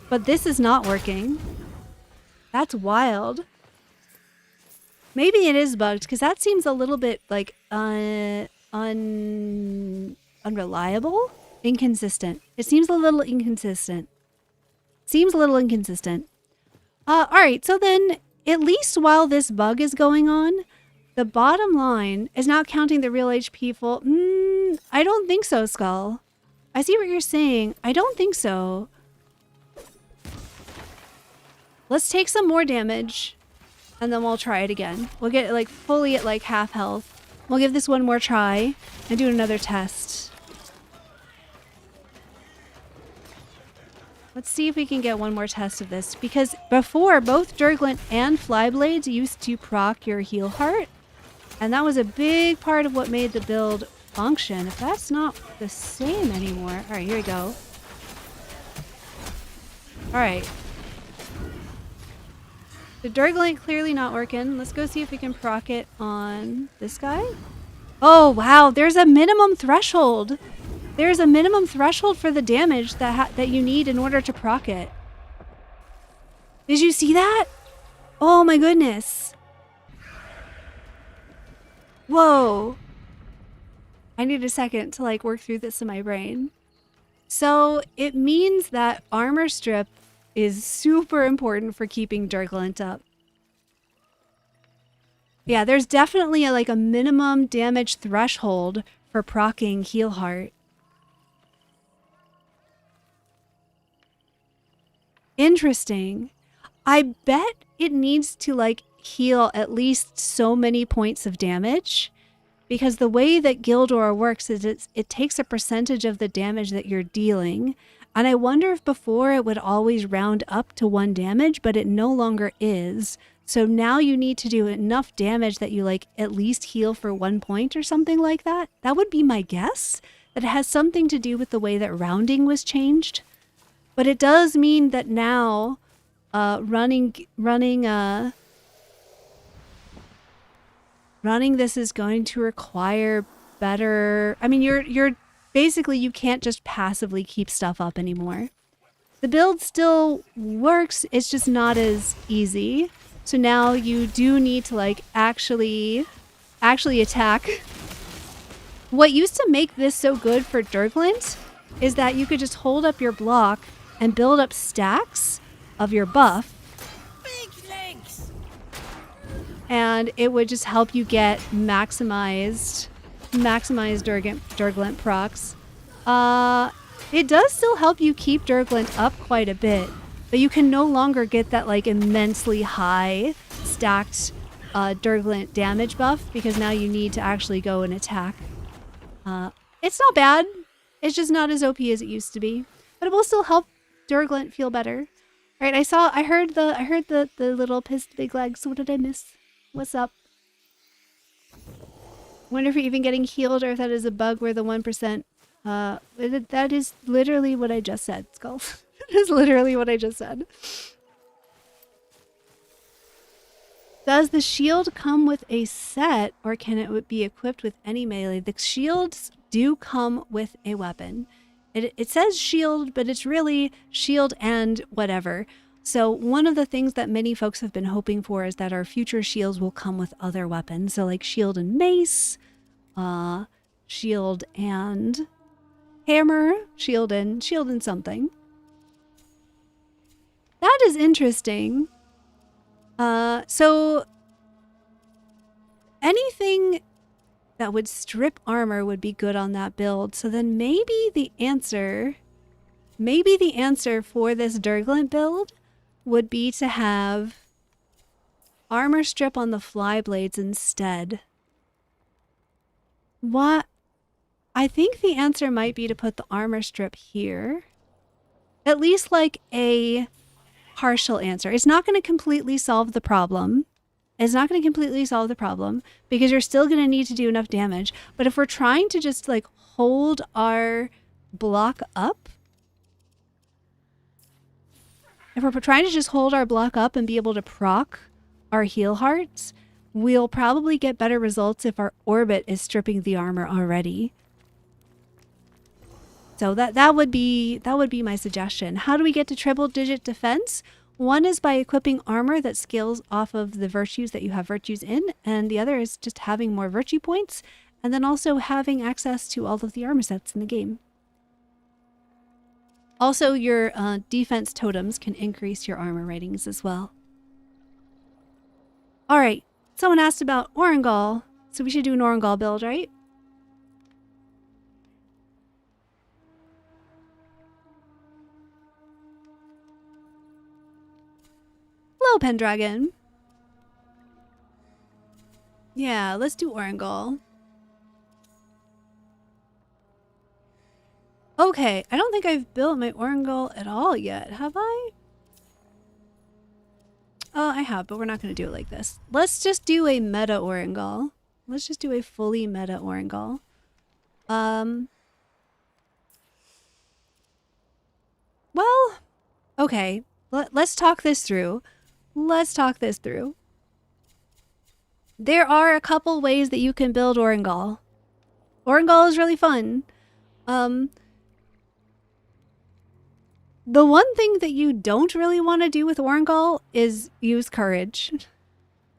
But this is not working. That's wild. Maybe it is bugged, because that seems a little bit like unreliable? Inconsistent. It seems a little inconsistent. Alright, so then, at least while this bug is going on, the bottom line is not counting the real HP full. I don't think so, Skull. I see what you're saying. I don't think so. Let's take some more damage, and then we'll try it again. We'll get like fully at like half health. We'll give this one more try and do another test. Let's see if we can get one more test of this, because before, both Durglent and Flyblades used to proc your Heal Heart, and that was a big part of what made the build function. If that's not the same anymore. Alright, here we go. Alright. The Durglent clearly not working. Let's go see if we can proc it on this guy. Oh, wow. There's a minimum threshold. There's a minimum threshold for the damage that you need in order to proc it. Did you see that? Oh my goodness. Whoa. I need a second to like work through this in my brain. So it means that armor strip is super important for keeping Durglent up. Yeah, there's definitely a minimum damage threshold for proccing Heal Heart. Interesting. I bet it needs to like heal at least so many points of damage, because the way that Gildor works is it takes a percentage of the damage that you're dealing. And I wonder if before it would always round up to 1 damage, but it no longer is. So now you need to do enough damage that you like at least heal for 1 point or something like that. That would be my guess. That it has something to do with the way that rounding was changed. But it does mean that now running this is going to require better. I mean, you're basically, you can't just passively keep stuff up anymore. The build still works, it's just not as easy. So now you do need to like actually attack. What used to make this so good for Durglent is that you could just hold up your block and build up stacks of your buff. Big legs. And it would just help you get maximized Durglent procs. It does still help you keep Durglent up quite a bit, but you can no longer get that like immensely high stacked Durglent damage buff, because now you need to actually go and attack. It's not bad. It's just not as OP as it used to be. But it will still help Durglent feel better. All right, I heard the little pissed big legs. What did I miss? What's up? Wonder if you're even getting healed or if that is a bug where the 1%. That is literally what I just said, Skull. That is literally what I just said. Does the shield come with a set, or can it be equipped with any melee? The shields do come with a weapon. It says shield, but it's really shield and whatever. So one of the things that many folks have been hoping for is that our future shields will come with other weapons. So like shield and mace, shield and hammer, shield and something. That is interesting. So anything that would strip armor would be good on that build. So then maybe the answer for this Durglent build would be to have armor strip on the fly blades instead. What? I think the answer might be to put the armor strip here. At least like a partial answer. It's not going to completely solve the problem. It's not going to completely solve the problem because you're still going to need to do enough damage. But if we're trying to just like hold our block up, if we're trying to just hold our block up and be able to proc our heal hearts, we'll probably get better results if our orbit is stripping the armor already. So that would be my suggestion. How do we get to triple digit defense? One is by equipping armor that scales off of the virtues that you have virtues in, and the other is just having more virtue points, and then also having access to all of the armor sets in the game. Also, your defense totems can increase your armor ratings as well. All right, someone asked about Oringal, so we should do an Oringal build, right? Hello, Pendragon. Yeah, let's do Oringal. Okay, I don't think I've built my Oringal at all yet, have I? I have, but we're not going to do it like this. Let's just do a meta Oringal. Let's just do a fully meta Oringal. Well, okay. Let's talk this through. Let's talk this through. There are a couple ways that you can build Oringal. Oringal is really fun. The one thing that you don't really want to do with Oringal is use courage.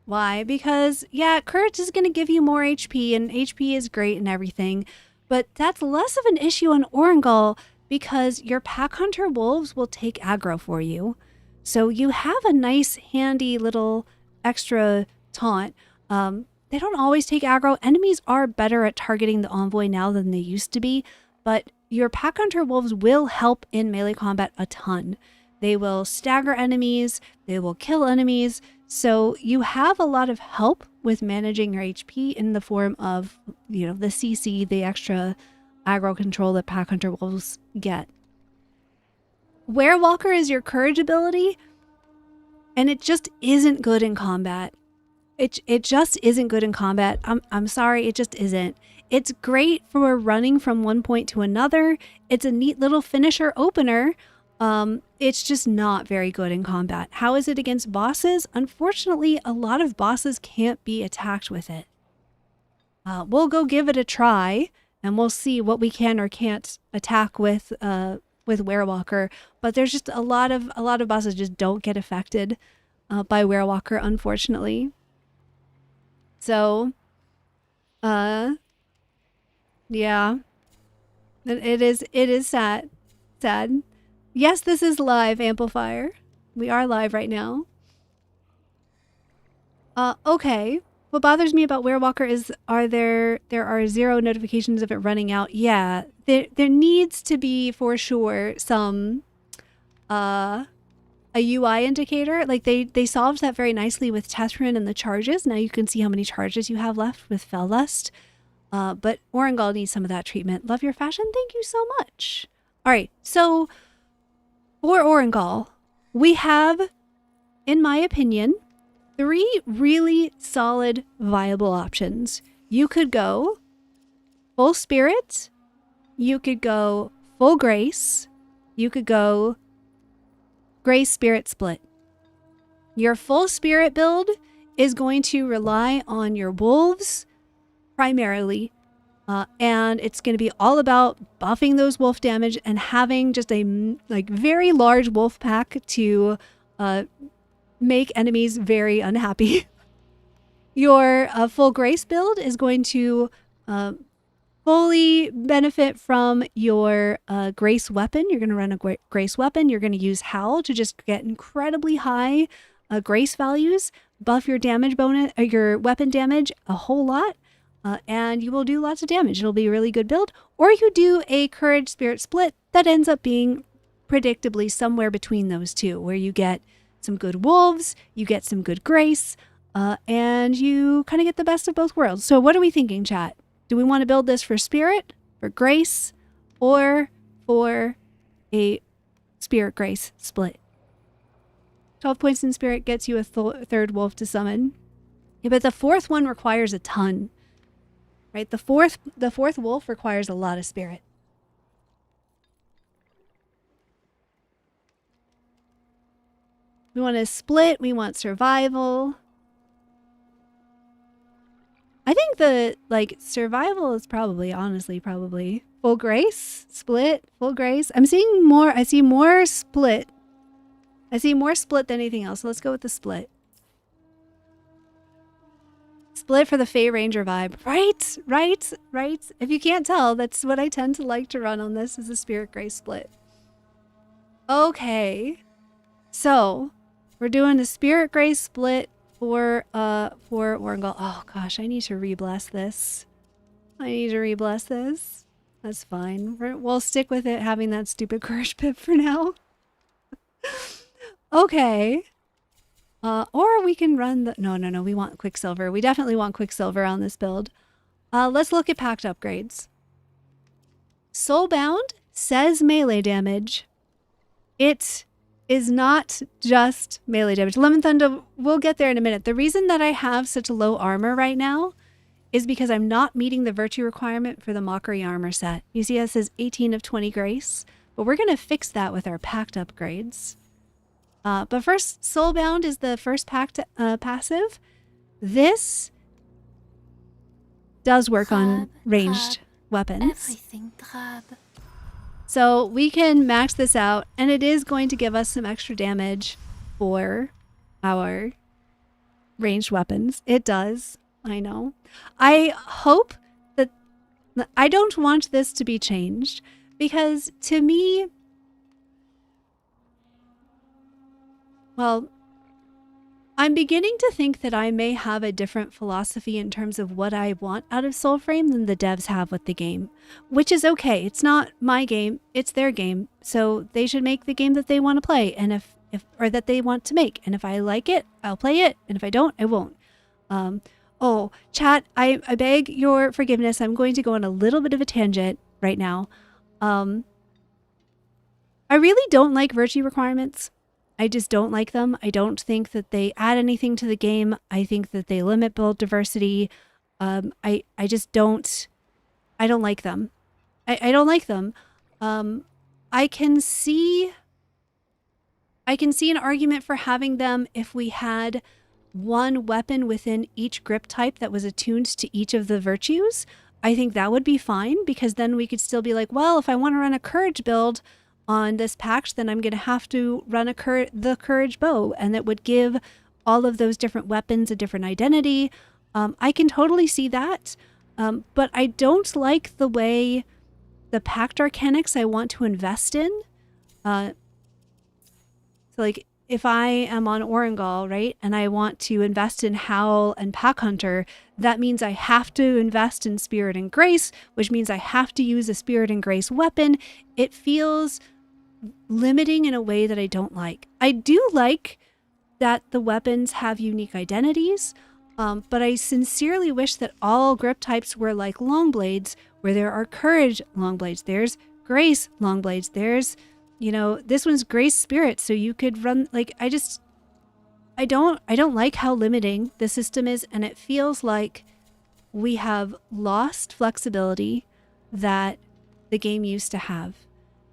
Why? Because, yeah, courage is going to give you more HP, and HP is great and everything, but that's less of an issue on Oringal because your pack hunter wolves will take aggro for you. So you have a nice, handy little extra taunt. They don't always take aggro. Enemies are better at targeting the envoy now than they used to be, but your pack hunter wolves will help in melee combat a ton. They will stagger enemies, they will kill enemies, so you have a lot of help with managing your HP in the form of, you know, the CC, the extra aggro control that pack hunter wolves get. Werewalker is your courage ability, and it just isn't good in combat. It just isn't good in combat. I'm sorry, it just isn't. It's great for running from one point to another. It's a neat little finisher opener. It's just not very good in combat. How is it against bosses? Unfortunately, a lot of bosses can't be attacked with it. We'll go give it a try, and we'll see what we can or can't attack with Werewalker. But there's just a lot of bosses just don't get affected by Werewalker, unfortunately. So, yeah, it is sad. Yes, this is live, Amplifier. We are live right now. Okay. What bothers me about Werewalker is there are 0 notifications of it running out. Yeah, there needs to be for sure some a UI indicator. Like they solved that very nicely with Tethren and the charges. Now you can see how many charges you have left with Fellust. But Oringal needs some of that treatment. Love your fashion. Thank you so much. All right. So for Oringal, we have, in my opinion, 3 really solid, viable options. You could go full spirit. You could go full grace. You could go grace spirit split. Your full spirit build is going to rely on your wolves primarily, and it's going to be all about buffing those wolf damage and having just a very large wolf pack to make enemies very unhappy. Your full grace build is going to fully benefit from your grace weapon. You're going to run a grace weapon. You're going to use Howl to just get incredibly high grace values, buff your damage bonus, your weapon damage a whole lot, and you will do lots of damage. It'll be a really good build. Or you do a courage spirit split that ends up being predictably somewhere between those two, where you get some good wolves, you get some good grace, and you kind of get the best of both worlds. So what are we thinking, chat? Do we want to build this for spirit, for grace, or for a spirit grace split? 12 points in spirit gets you a third wolf to summon. Yeah, but the 4th one requires a ton, right? The fourth wolf requires a lot of spirit. We want to split. We want survival. I think the survival is honestly full grace, split, full grace. I see more split. I see more split than anything else. So let's go with the split. Split for the Fey Ranger vibe. Right. If you can't tell, that's what I tend to like to run on this, is a Spirit Grace split. Okay. So we're doing a Spirit Grace split for Oringal. Oh gosh, I need to re-bless this. That's fine. We'll stick with it having that stupid Courage Pip for now. Okay. Or we can run the... No. We want Quicksilver. We definitely want Quicksilver on this build. Let's look at Pact upgrades. Soulbound says melee damage. It is not just melee damage. Lemon Thunder, we'll get there in a minute. The reason that I have such low armor right now is because I'm not meeting the virtue requirement for the Mockery armor set. You see, it says 18 of 20 grace, but we're going to fix that with our Pact upgrades. But first, Soulbound is the first Pact passive. This does work on ranged weapons. Everything grab. So we can max this out, and it is going to give us some extra damage for our ranged weapons. It does. I know. I hope that... I don't want this to be changed, because to me... Well, I'm beginning to think that I may have a different philosophy in terms of what I want out of Soulframe than the devs have with the game, which is okay. It's not my game, it's their game. So they should make the game that they want to play, and if or that they want to make. And if I like it, I'll play it, and if I don't, I won't. Oh, chat, I beg your forgiveness. I'm going to go on a little bit of a tangent right now. I really don't like virtue requirements. I just don't like them. I don't think that they add anything to the game. I think that they limit build diversity. I just don't... I don't like them. I don't like them. I can see an argument for having them if we had one weapon within each grip type that was attuned to each of the virtues. I think that would be fine, because then we could still be like, well, if I want to run a courage build on this pact, then I'm going to have to run the courage bow, and that would give all of those different weapons a different identity. I can totally see that, but I don't like the way the pact arcanics I want to invest in. So like if I am on Oringal, right, and I want to invest in Howl and Pack Hunter, that means I have to invest in Spirit and Grace, which means I have to use a Spirit and Grace weapon. It feels limiting in a way that I don't like. I do like that the weapons have unique identities. But I sincerely wish that all grip types were like Longblades, where there are Courage Longblades. There's Grace Longblades. There's, this one's Grace Spirit, so you could run, like, I don't like how limiting the system is, and it feels like we have lost flexibility that the game used to have.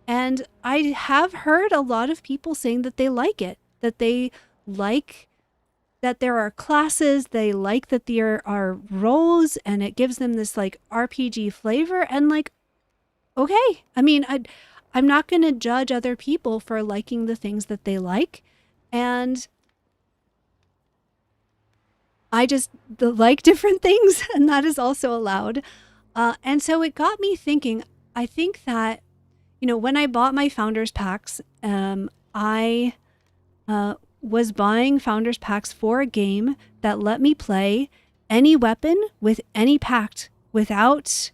And I have heard a lot of people saying that they like it, that they like that there are classes, they like that there are roles, and it gives them this like RPG flavor. And like, okay, I mean, I'm not going to judge other people for liking the things that they like. And I just like different things, and that is also allowed. And so it got me thinking, I think that, when I bought my Founders Packs, I was buying Founders Packs for a game that let me play any weapon with any pact without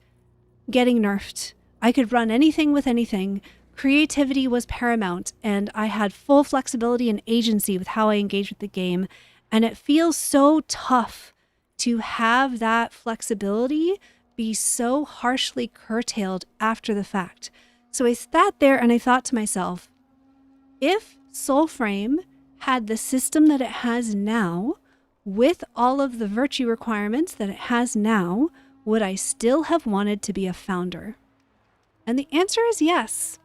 getting nerfed. I could run anything with anything. Creativity was paramount, and I had full flexibility and agency with how I engaged with the game. And it feels so tough to have that flexibility be so harshly curtailed after the fact. So I sat there and I thought to myself, if Soulframe had the system that it has now, with all of the virtue requirements that it has now, would I still have wanted to be a founder? And the answer is yes.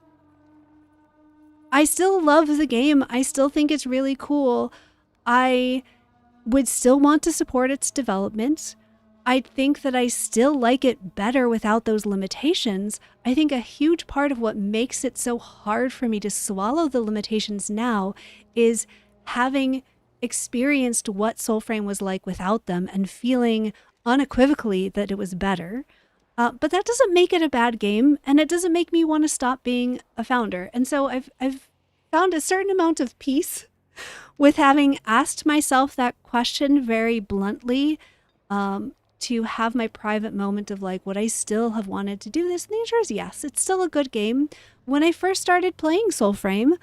I still love the game. I still think it's really cool. I would still want to support its development. I think that I still like it better without those limitations. I think a huge part of what makes it so hard for me to swallow the limitations now is having experienced what Soulframe was like without them and feeling unequivocally that it was better. But that doesn't make it a bad game, and it doesn't make me want to stop being a founder. And so I've found a certain amount of peace with having asked myself that question very bluntly, to have my private moment of like, would I still have wanted to do this? And the answer is yes. It's still a good game. When I first started playing Soulframe,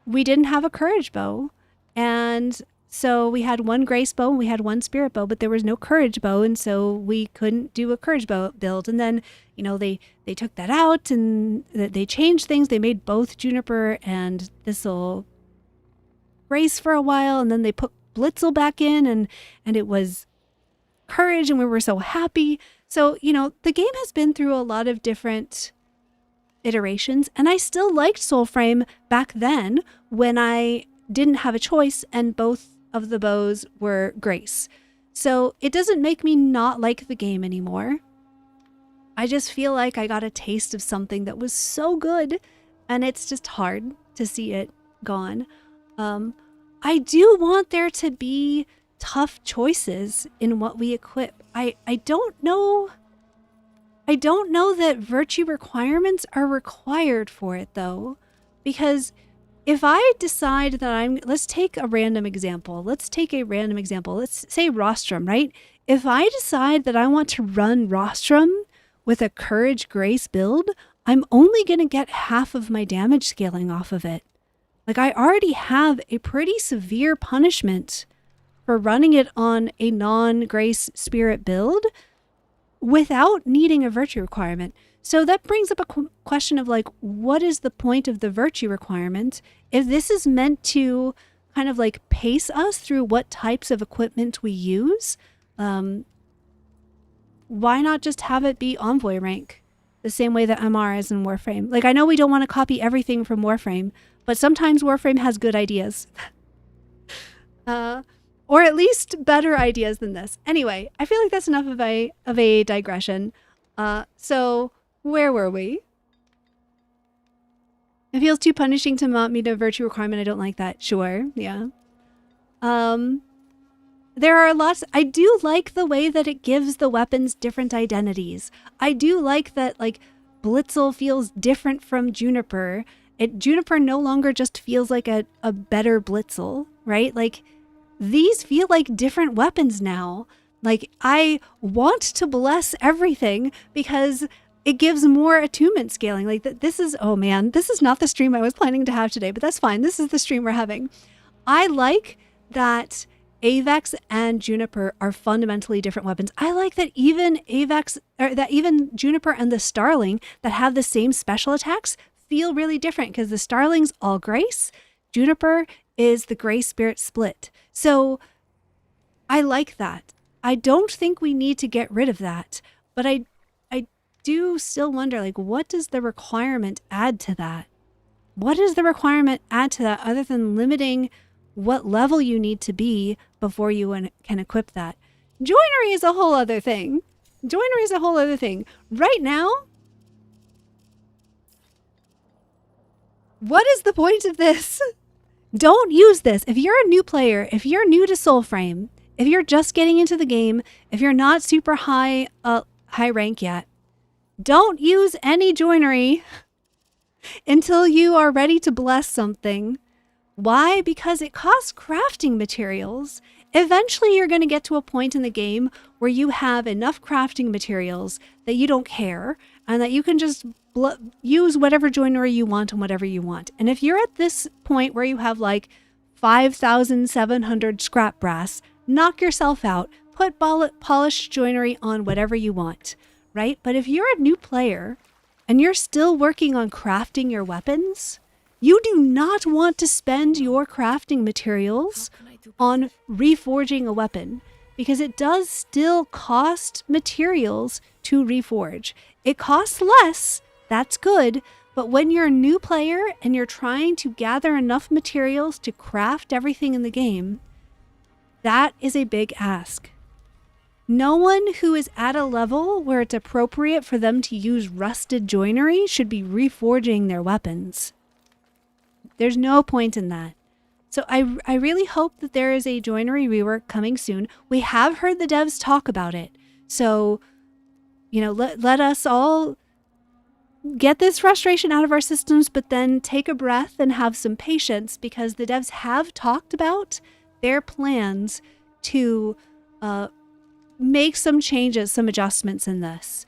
we didn't have a courage bow. And so we had one grace bow and we had one spirit bow, but there was no courage bow. And so we couldn't do a courage bow build. And then, they took that out and they changed things. They made both Juniper and Thistle grace for a while. And then they put Blitzel back in and it was courage, and we were so happy. So, the game has been through a lot of different iterations, and I still liked Soulframe back then when I didn't have a choice and both of the bows were grace. So it doesn't make me not like the game anymore. I just feel like I got a taste of something that was so good, and it's just hard to see it gone. I do want there to be tough choices in what we equip. I don't know that virtue requirements are required for it though, because if I decide that let's take a random example. Let's say Rostrum, right? If I decide that I want to run Rostrum with a Courage Grace build, I'm only going to get half of my damage scaling off of it. Like, I already have a pretty severe punishment for running it on a non-grace spirit build without needing a virtue requirement. So that brings up a question of like, what is the point of the virtue requirement? If this is meant to kind of like pace us through what types of equipment we use, why not just have it be envoy rank the same way that MR is in Warframe? Like, I know we don't want to copy everything from Warframe, but sometimes Warframe has good ideas. Or at least better ideas than this. Anyway, I feel like that's enough of a digression. So where were we? It feels too punishing to not meet a virtue requirement. I don't like that. Sure, yeah. There are lots. I do like the way that it gives the weapons different identities. I do like that, like, Blitzel feels different from Juniper. Juniper no longer just feels like a better Blitzel, right? Like, these feel like different weapons now. Like, I want to bless everything because it gives more attunement scaling. Like, this is, oh man, this is not the stream I was planning to have today, but that's fine. This is the stream we're having. I like that Avex and Juniper are fundamentally different weapons. I like that even even Juniper and the Starling that have the same special attacks feel really different because the Starling's all grace, Juniper is the Grace Spirit split. So I like that. I don't think we need to get rid of that, but I do still wonder, like, what does the requirement add to that? What does the requirement add to that other than limiting what level you need to be before you can equip that? Joinery is a whole other thing. Joinery is a whole other thing. Right now, what is the point of this? Don't use this. If you're a new player, if you're new to Soulframe, if you're just getting into the game, if you're not super high rank yet, don't use any joinery until you are ready to bless something. Why? Because it costs crafting materials. Eventually, you're going to get to a point in the game where you have enough crafting materials that you don't care and that you can just use whatever joinery you want and whatever you want. And if you're at this point where you have like 5,700 scrap brass, knock yourself out. Put polished joinery on whatever you want, right? But if you're a new player and you're still working on crafting your weapons, you do not want to spend your crafting materials on reforging a weapon because it does still cost materials to reforge. It costs less, that's good, but when you're a new player and you're trying to gather enough materials to craft everything in the game, that is a big ask. No one who is at a level where it's appropriate for them to use rusted joinery should be reforging their weapons. There's no point in that. So I really hope that there is a joinery rework coming soon. We have heard the devs talk about it. So, you know, let us all get this frustration out of our systems, but then take a breath and have some patience because the devs have talked about their plans to make some changes, some adjustments in this.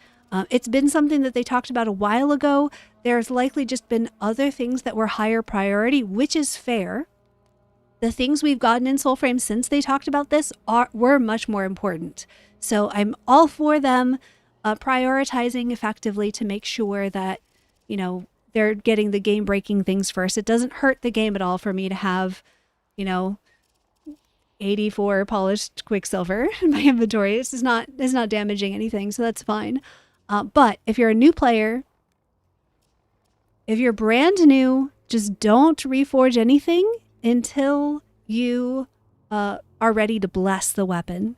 It's been something that they talked about a while ago. There's likely just been other things that were higher priority, which is fair. The things we've gotten in Soulframe since they talked about this were much more important. So I'm all for them prioritizing effectively to make sure that, you know, they're getting the game-breaking things first. It doesn't hurt the game at all for me to have, you know, 84 polished Quicksilver in my inventory. It's not damaging anything, so that's fine. But if you're a new player, if you're brand new, just don't reforge anything until you are ready to bless the weapon.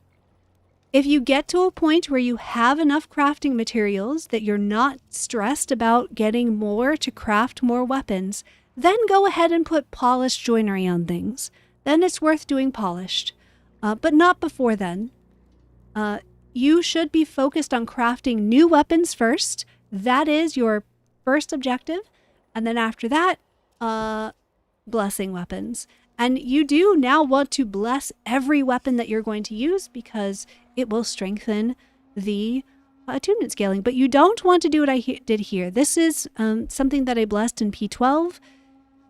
If you get to a point where you have enough crafting materials that you're not stressed about getting more to craft more weapons, then go ahead and put polished joinery on things. Then it's worth doing polished, but not before then. You should be focused on crafting new weapons first. That is your first objective. And then after that, blessing weapons. And you do now want to bless every weapon that you're going to use because it will strengthen the attunement scaling. But you don't want to do what I did here. This is something that I blessed in P12.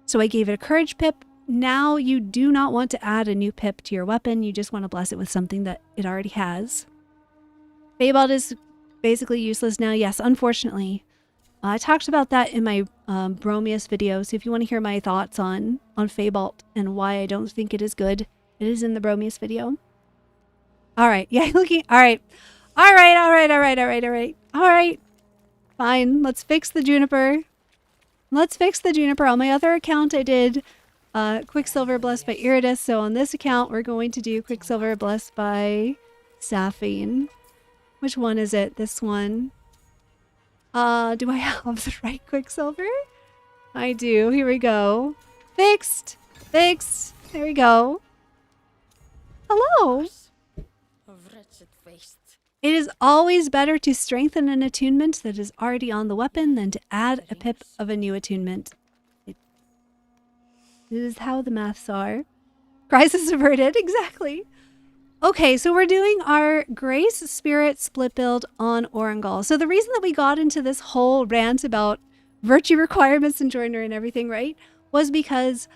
So I gave it a courage pip. Now you do not want to add a new pip to your weapon. You just want to bless it with something that it already has. Feybolt is basically useless now. Yes, unfortunately. I talked about that in my Bromius video, so if you want to hear my thoughts on Feybolt and why I don't think it is good, it is in the Bromius video. Alright, yeah, alright. Alright. Fine, let's fix the Juniper. On my other account, I did Quicksilver blessed by Iridus, so on this account, we're going to do Quicksilver blessed by Sapphine. Which one is it? This one. Do I have the right Quicksilver? I do. Here we go. Fixed. There we go. Hello. It is always better to strengthen an attunement that is already on the weapon than to add a pip of a new attunement. It is how the maths are. Crisis averted. Exactly. Okay, so we're doing our Grace Spirit split build on Oringal. So the reason that we got into this whole rant about virtue requirements and joinery and everything, right, was because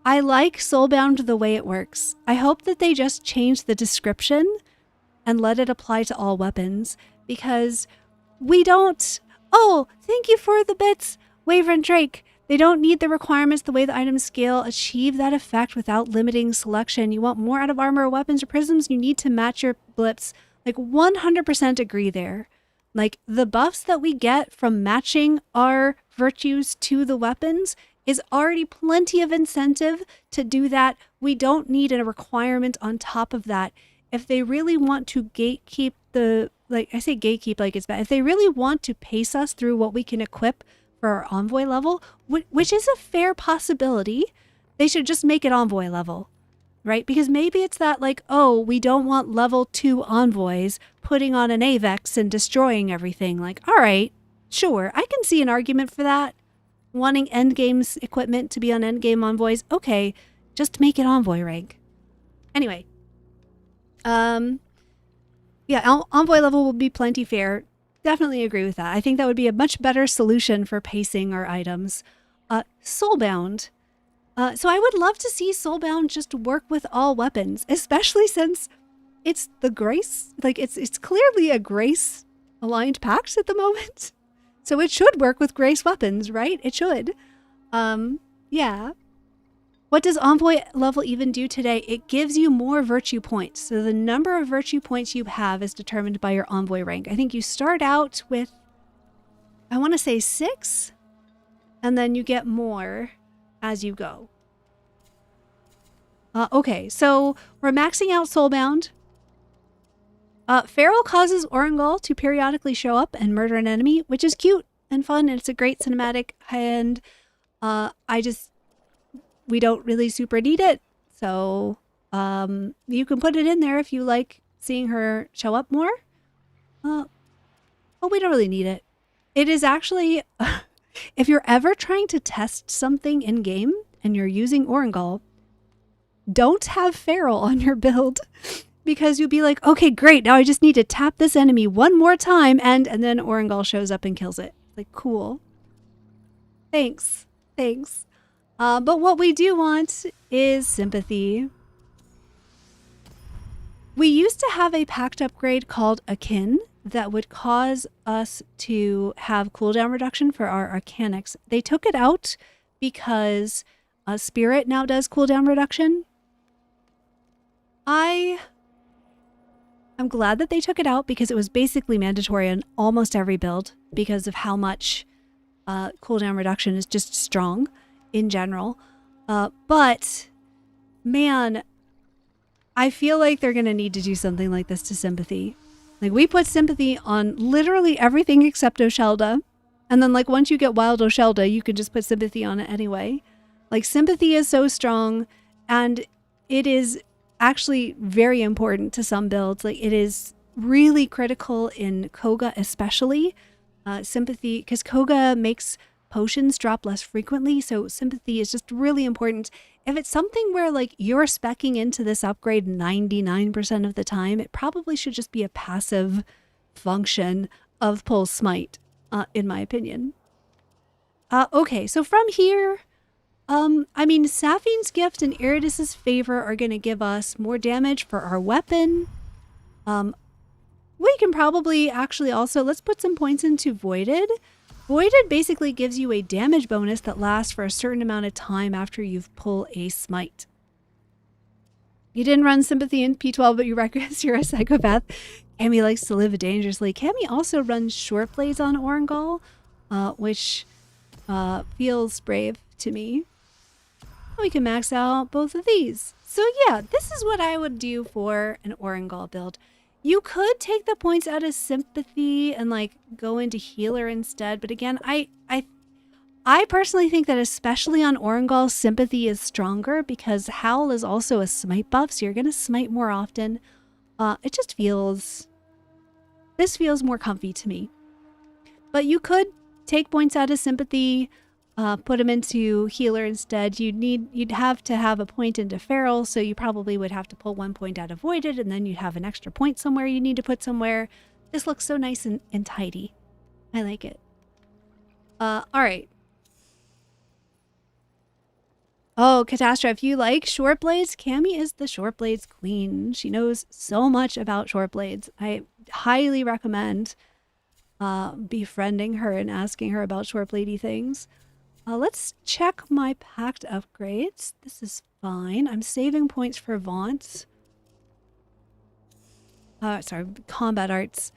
I like Soulbound the way it works. I hope that they just change the description and let it apply to all weapons, because we don't... Oh, thank you for the bits, Waver and Drake. They don't need the requirements the way the items scale. Achieve that effect without limiting selection. You want more out of armor or weapons or prisms, you need to match your blips. Like 100% agree there. Like the buffs that we get from matching our virtues to the weapons is already plenty of incentive to do that. We don't need a requirement on top of that. If they really want to gatekeep the, like I say gatekeep like it's bad, if they really want to pace us through what we can equip for our envoy level, which is a fair possibility, they should just make it envoy level, right? Because maybe it's that like, oh, we don't want level 2 envoys putting on an Avex and destroying everything. Like, all right, sure, I can see an argument for that. Wanting endgame's equipment to be on endgame envoys, okay, just make it envoy rank. Anyway, yeah, envoy level will be plenty fair. Definitely agree with that. I think that would be a much better solution for pacing our items. Soulbound. So I would love to see Soulbound just work with all weapons, especially since it's the Grace. Like it's clearly a Grace aligned pact at the moment. So it should work with Grace weapons, right? It should. Yeah. What does Envoy level even do today? It gives you more virtue points. So the number of virtue points you have is determined by your Envoy rank. I think you start out with, I want to say 6, and then you get more as you go. Okay, so we're maxing out Soulbound. Feral causes Oringal to periodically show up and murder an enemy, which is cute and fun, and it's a great cinematic, and we don't really super need it, so you can put it in there if you like seeing her show up more. But we don't really need it. It is actually, if you're ever trying to test something in game and you're using Oringal, don't have Feral on your build, because you'll be like, okay, great, now I just need to tap this enemy one more time, and then Oringal shows up and kills it. Like, cool. Thanks. But what we do want is sympathy. We used to have a pact upgrade called Akin that would cause us to have cooldown reduction for our Arcanics. They took it out because Spirit now does cooldown reduction. I'm glad that they took it out because it was basically mandatory on almost every build because of how much cooldown reduction is just strong in general. But man, I feel like they're going to need to do something like this to Sympathy. Like, we put Sympathy on literally everything except Oshelda. And then, like, once you get Wild Oshelda, you can just put Sympathy on it anyway. Like, Sympathy is so strong, and it is actually very important to some builds. Like, it is really critical in Koga especially. Sympathy, because Koga makes potions drop less frequently, so Sympathy is just really important. If it's something where like you're speccing into this upgrade 99% of the time, it probably should just be a passive function of Pulse Smite, in my opinion. Okay, so from here, I mean, Saphine's Gift and Iridis's Favor are going to give us more damage for our weapon. We can probably actually also, let's put some points into Voided. Voided basically gives you a damage bonus that lasts for a certain amount of time after you've pulled a smite. You didn't run Sympathy in P12, but you recognize you're a psychopath. Cammy likes to live dangerously. Cammy also runs Short Blades on Oringal, which feels brave to me. We can max out both of these. So yeah, this is what I would do for an Oringal build. You could take the points out of Sympathy and like go into Healer instead. But again, I personally think that especially on Oringal, Sympathy is stronger because Howl is also a smite buff. So you're going to smite more often. It just feels, this feels more comfy to me. But you could take points out of Sympathy, put them into Healer instead. You'd have to have a point into Feral, so you probably would have to pull 1 point out of Voided, and then you'd have an extra point somewhere you need to put somewhere. This looks so nice and tidy. I like it. All right. Oh, Katastra, if you like short blades, Cammy is the short blades queen. She knows so much about short blades. I highly recommend befriending her and asking her about short bladey things. Let's check my pact upgrades. This is fine. I'm saving points for vaunts. Sorry, combat arts.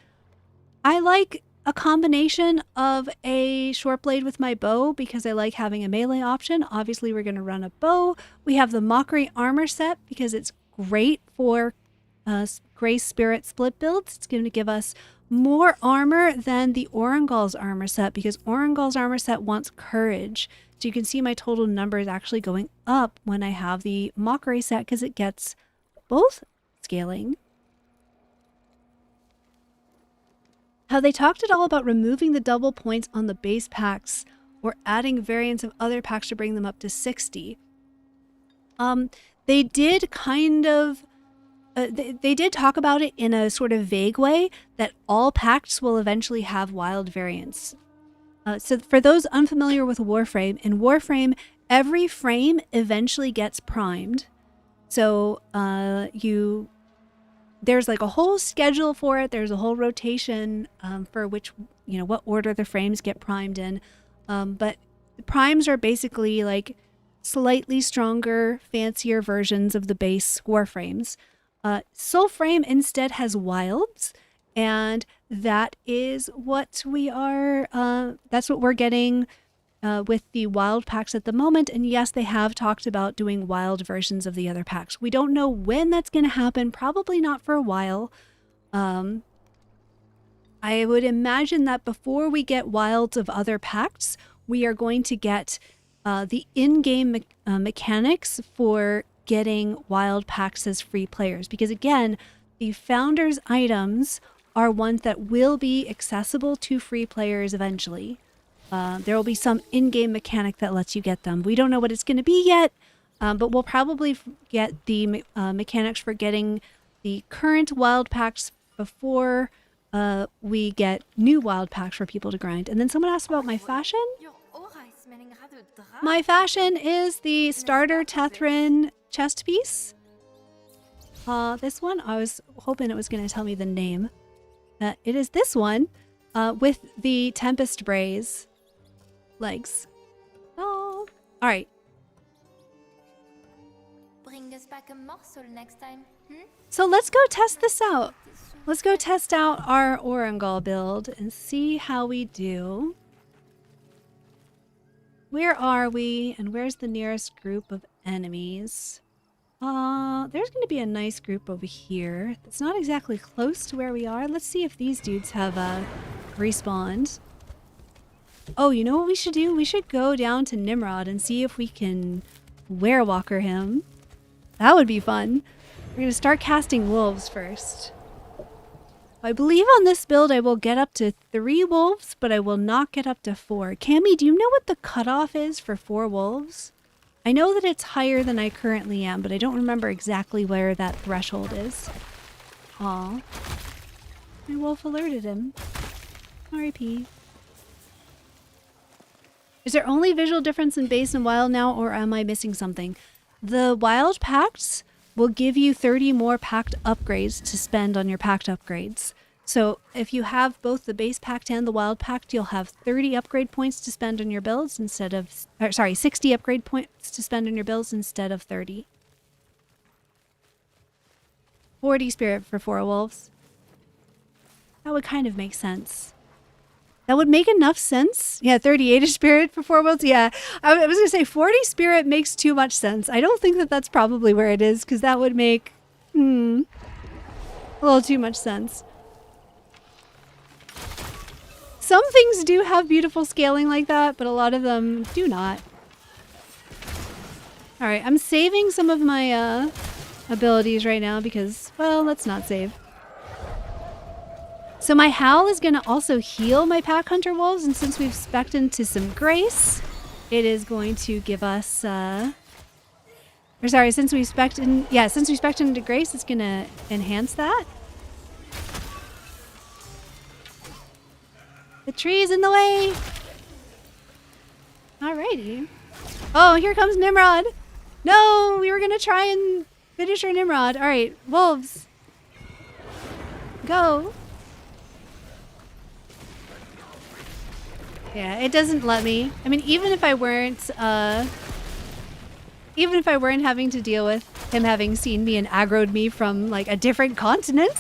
I like a combination of a short blade with my bow because I like having a melee option. Obviously, we're going to run a bow. We have the Mockery armor set because it's great for Grace Spirit split builds. It's going to give us more armor than the Oringal's armor set because Oringal's armor set wants courage. So you can see my total number is actually going up when I have the Mockery set because it gets both scaling. Have they talked at all about removing the double points on the base packs or adding variants of other packs to bring them up to 60? They did kind of... they did talk about it in a sort of vague way that all pacts will eventually have wild variants. So for those unfamiliar with Warframe, in Warframe, every frame eventually gets primed. So there's like a whole schedule for it. There's a whole rotation for which, what order the frames get primed in. But primes are basically like slightly stronger, fancier versions of the base Warframes. Soulframe instead has wilds, and that is what that's what we're getting with the wild packs at the moment. And yes, they have talked about doing wild versions of the other packs. We don't know when that's going to happen, probably not for a while. I would imagine that before we get wilds of other packs, we are going to get the in-game mechanics for getting wild packs as free players, because again, the founders items are ones that will be accessible to free players eventually. There will be some in-game mechanic that lets you get them. We don't know what it's going to be yet, but we'll probably get the mechanics for getting the current wild packs before we get new wild packs for people to grind. And then someone asked about my fashion. My fashion is the starter Tethren chest piece. This one, I was hoping it was going to tell me the name. It is this one with the Tempest braze legs. Oh, all right. Bring us back a morsel next time. So let's go test this out. Let's go test out our Oringal build and see how we do. Where are we, and where's the nearest group of enemies? There's going to be a nice group over here. It's not exactly close to where we are. Let's see if these dudes have respawned. Oh, you know what we should do? We should go down to Nimrod and see if we can werewalker him. That would be fun. We're going to start casting wolves first. I believe on this build I will get up to 3 wolves, but I will not get up to 4. Cammy, do you know what the cutoff is for 4 wolves? I know that it's higher than I currently am, but I don't remember exactly where that threshold is. Aw. My wolf alerted him. R.I.P. Is there only visual difference in base and wild now, or am I missing something? The wild pacts will give you 30 more pact upgrades to spend on your pact upgrades. So if you have both the base pact and the wild pact, you'll have 30 upgrade points to spend on your builds instead of... 60 upgrade points to spend on your builds instead of 30. 40 spirit for 4 wolves. That would kind of make sense. That would make enough sense. Yeah, 38 spirit for 4 wolves. Yeah, I was going to say 40 spirit makes too much sense. I don't think that that's probably where it is, because that would make a little too much sense. Some things do have beautiful scaling like that, but a lot of them do not. All right, I'm saving some of my abilities right now because, well, let's not save. So my Howl is going to also heal my Pack Hunter Wolves, and since we've spec'd into some Grace, it is going to give us, since we spec'd into Grace, it's going to enhance that. The tree's in the way! Alrighty. Oh, here comes Nimrod! No, we were gonna try and finish our Nimrod. All right, wolves, go. Yeah, it doesn't let me. I mean, even if I weren't having to deal with him having seen me and aggroed me from like a different continent,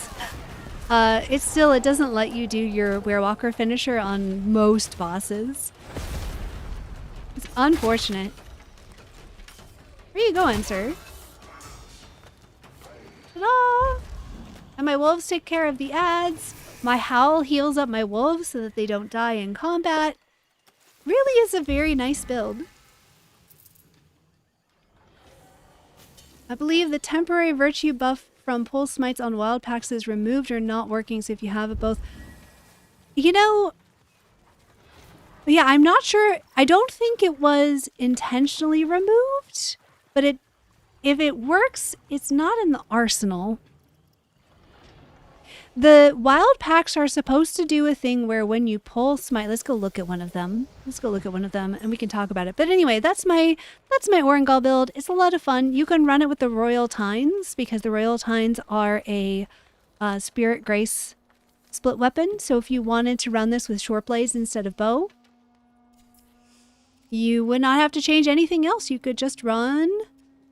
it doesn't let you do your Werewalker finisher on most bosses. It's unfortunate. Where are you going, sir? Ta-da! And my wolves take care of the ads. My howl heals up my wolves so that they don't die in combat. Really is a very nice build. I believe the temporary virtue buff from pulse smites on wild packs is removed or not working, so if you have it both. You know, yeah, I'm not sure. I don't think it was intentionally removed, but if it works, it's not in the arsenal. The wild packs are supposed to do a thing where when you pull smite, let's go look at one of them. Let's go look at one of them and we can talk about it. But anyway, that's my Oringal build. It's a lot of fun. You can run it with the Royal Tines because the Royal Tines are a Spirit Grace split weapon. So if you wanted to run this with short blades instead of bow, you would not have to change anything else. You could just run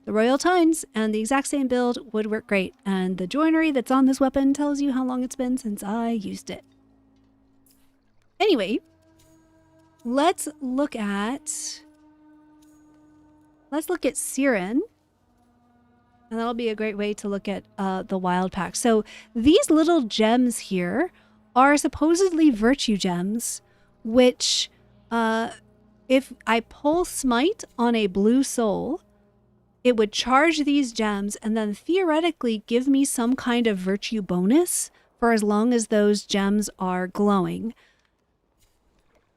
the Royal Tines and the exact same build would work great. And the joinery that's on this weapon tells you how long it's been since I used it. Anyway, let's look at Sarin. And that'll be a great way to look at the wild pack. So these little gems here are supposedly virtue gems, which if I pull smite on a blue soul, it would charge these gems and then theoretically give me some kind of virtue bonus for as long as those gems are glowing.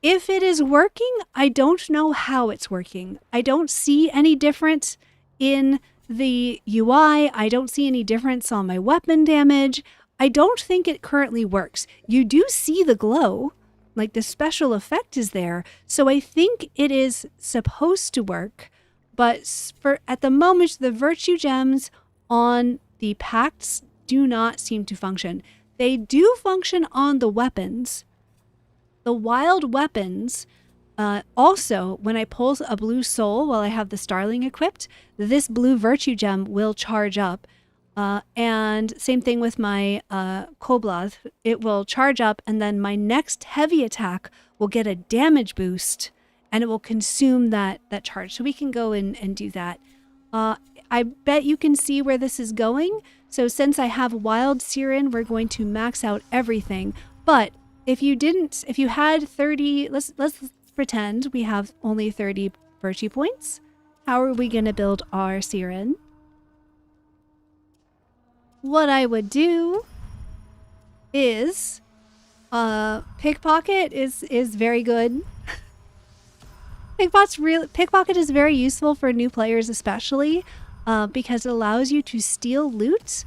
If it is working, I don't know how it's working. I don't see any difference in the UI. I don't see any difference on my weapon damage. I don't think it currently works. You do see the glow, like the special effect is there. So I think it is supposed to work. But at the moment, the virtue gems on the pacts do not seem to function. They do function on the weapons. The wild weapons, also, when I pull a blue soul while I have the Starling equipped, this blue virtue gem will charge up. And same thing with my Koblath. It will charge up, and then my next heavy attack will get a damage boost. And it will consume that charge. So we can go and do that. I bet you can see where this is going. So since I have Wild Sarin, we're going to max out everything. But if you had 30, let's pretend we have only 30 virtue points. How are we going to build our Sarin? What I would do is Pickpocket is very good. Pickpocket is very useful for new players, especially because it allows you to steal loot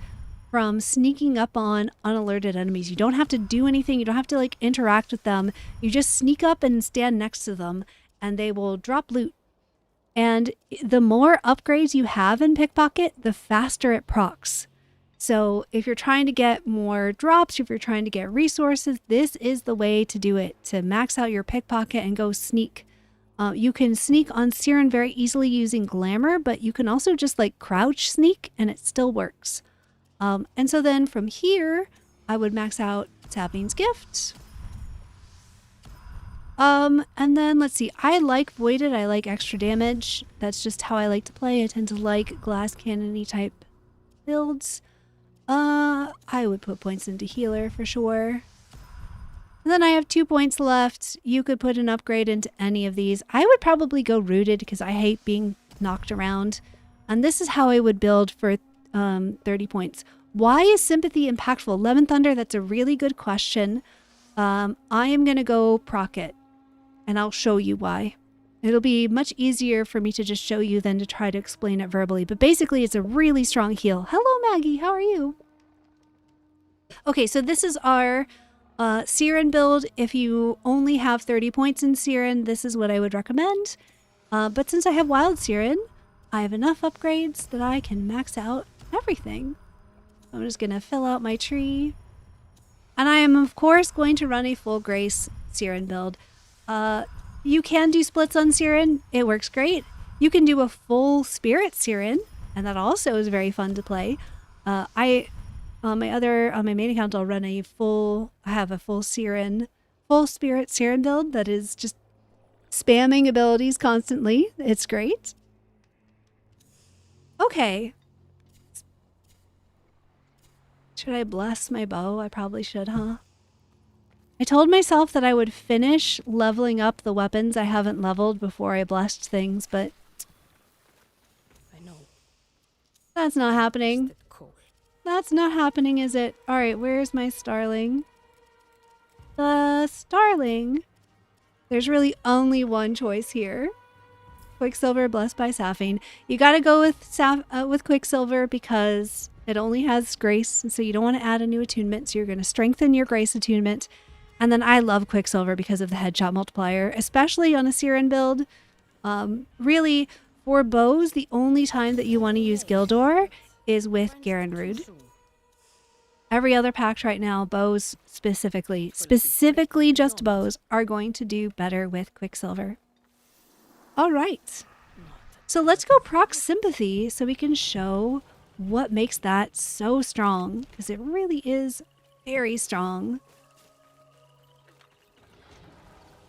from sneaking up on unalerted enemies. You don't have to do anything. You don't have to like interact with them. You just sneak up and stand next to them and they will drop loot. And the more upgrades you have in Pickpocket, the faster it procs. So if you're trying to get more drops, if you're trying to get resources, this is the way to do it, to max out your Pickpocket and go sneak. You can sneak on Sarin very easily using Glamour, but you can also just like crouch sneak and it still works. And so then from here, I would max out Sapping's Gift. And then let's see, I like Voided, I like extra damage. That's just how I like to play. I tend to like glass cannon-y type builds. I would put points into healer for sure. And then I have 2 points left. You could put an upgrade into any of these. I would probably go Rooted because I hate being knocked around. And this is how I would build for 30 points. Why is Sympathy impactful? Lemon Thunder, that's a really good question. I am going to go proc it. And I'll show you why. It'll be much easier for me to just show you than to try to explain it verbally. But basically, it's a really strong heal. Hello, Maggie. How are you? Okay, so this is our Sarin build. If you only have 30 points in Sarin, this is what I would recommend. But since I have Wild Sarin, I have enough upgrades that I can max out everything. I'm just gonna fill out my tree. And I am, of course, going to run a full Grace Sarin build. You can do splits on Sarin. It works great. You can do a full Spirit Sarin, and that also is very fun to play. On my main account, I'll run I have a full Spirit Sarin build that is just spamming abilities constantly. It's great. Okay. Should I bless my bow? I probably should, huh? I told myself that I would finish leveling up the weapons I haven't leveled before I blessed things, but I know. that's not happening. Cold. That's not happening, is it? Alright, where's my starling? The starling. There's really only one choice here. Quicksilver blessed by Sapphine. You gotta go with Quicksilver because it only has Grace, and so you don't want to add a new attunement, so you're going to strengthen your Grace attunement. And then I love Quicksilver because of the headshot multiplier, especially on a Sarin build. Really, for bows, the only time that you want to use Gildor is with Garen Rude. Every other pact right now, bows specifically just bows, are going to do better with Quicksilver. All right. So let's go proc Sympathy so we can show what makes that so strong, because it really is very strong.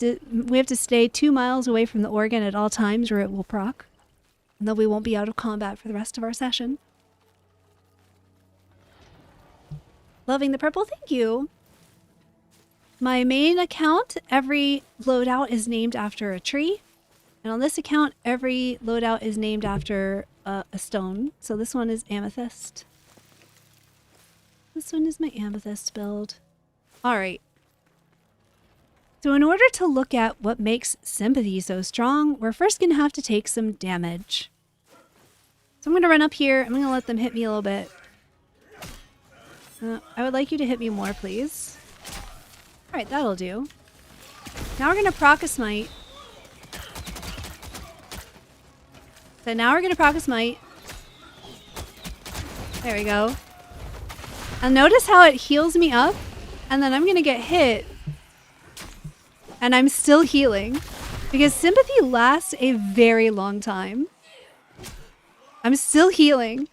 We have to stay 2 miles away from the organ at all times or it will proc, and then we won't be out of combat for the rest of our session. Loving the purple, thank you. My main account, every loadout is named after a tree, and on this account every loadout is named after a stone. So this one is amethyst. This one is my amethyst build. All right. So in order to look at what makes Sympathy so strong, we're first going to have to take some damage. So I'm going to run up here. I'm going to let them hit me a little bit. I would like you to hit me more, please. All right, that'll do. Now we're going to proc a smite. So now we're going to proc a smite. There we go. And notice how it heals me up. And then I'm going to get hit. And I'm still healing. Because Sympathy lasts a very long time. I'm still healing.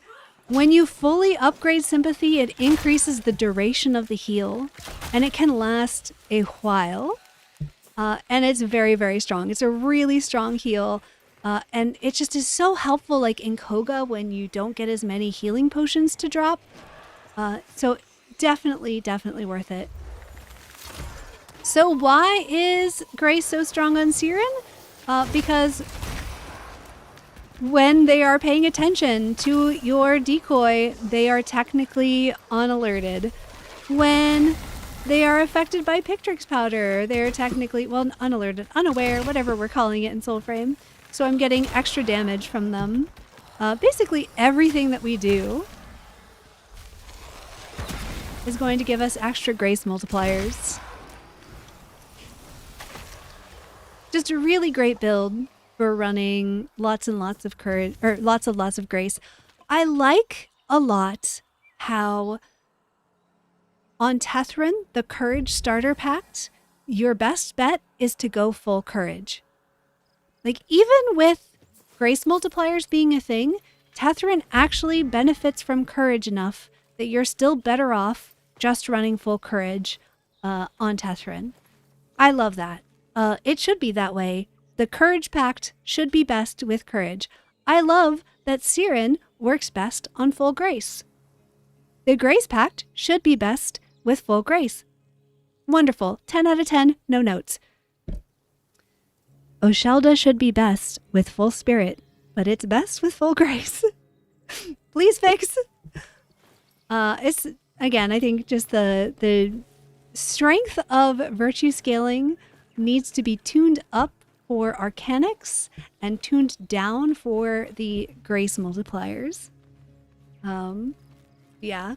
When you fully upgrade Sympathy, it increases the duration of the heal. And it can last a while. And it's very, very strong. It's a really strong heal. And it just is so helpful, like in Koga, when you don't get as many healing potions to drop. So definitely worth it. So why is Grace so strong on Sarin? Because when they are paying attention to your decoy, they are technically unalerted. When they are affected by Pictrix powder, they're technically, well, unalerted, unaware, whatever we're calling it in Soulframe. So I'm getting extra damage from them. Basically everything that we do is going to give us extra Grace multipliers. Just a really great build for running lots and lots of courage, or lots of Grace. I like a lot how on Tethren, the Courage Starter Pact, your best bet is to go full Courage. Like, even with Grace multipliers being a thing, Tethren actually benefits from Courage enough that you're still better off just running full Courage on Tethren. I love that. It should be that way. The Courage Pact should be best with Courage. I love that Sarin works best on full Grace. The Grace Pact should be best with full Grace. Wonderful. 10 out of 10, no notes. Oshelda should be best with full Spirit, but it's best with full Grace. Please fix. It's, again, I think just the strength of virtue scaling needs to be tuned up for Arcanics and tuned down for the Grace multipliers. Yeah.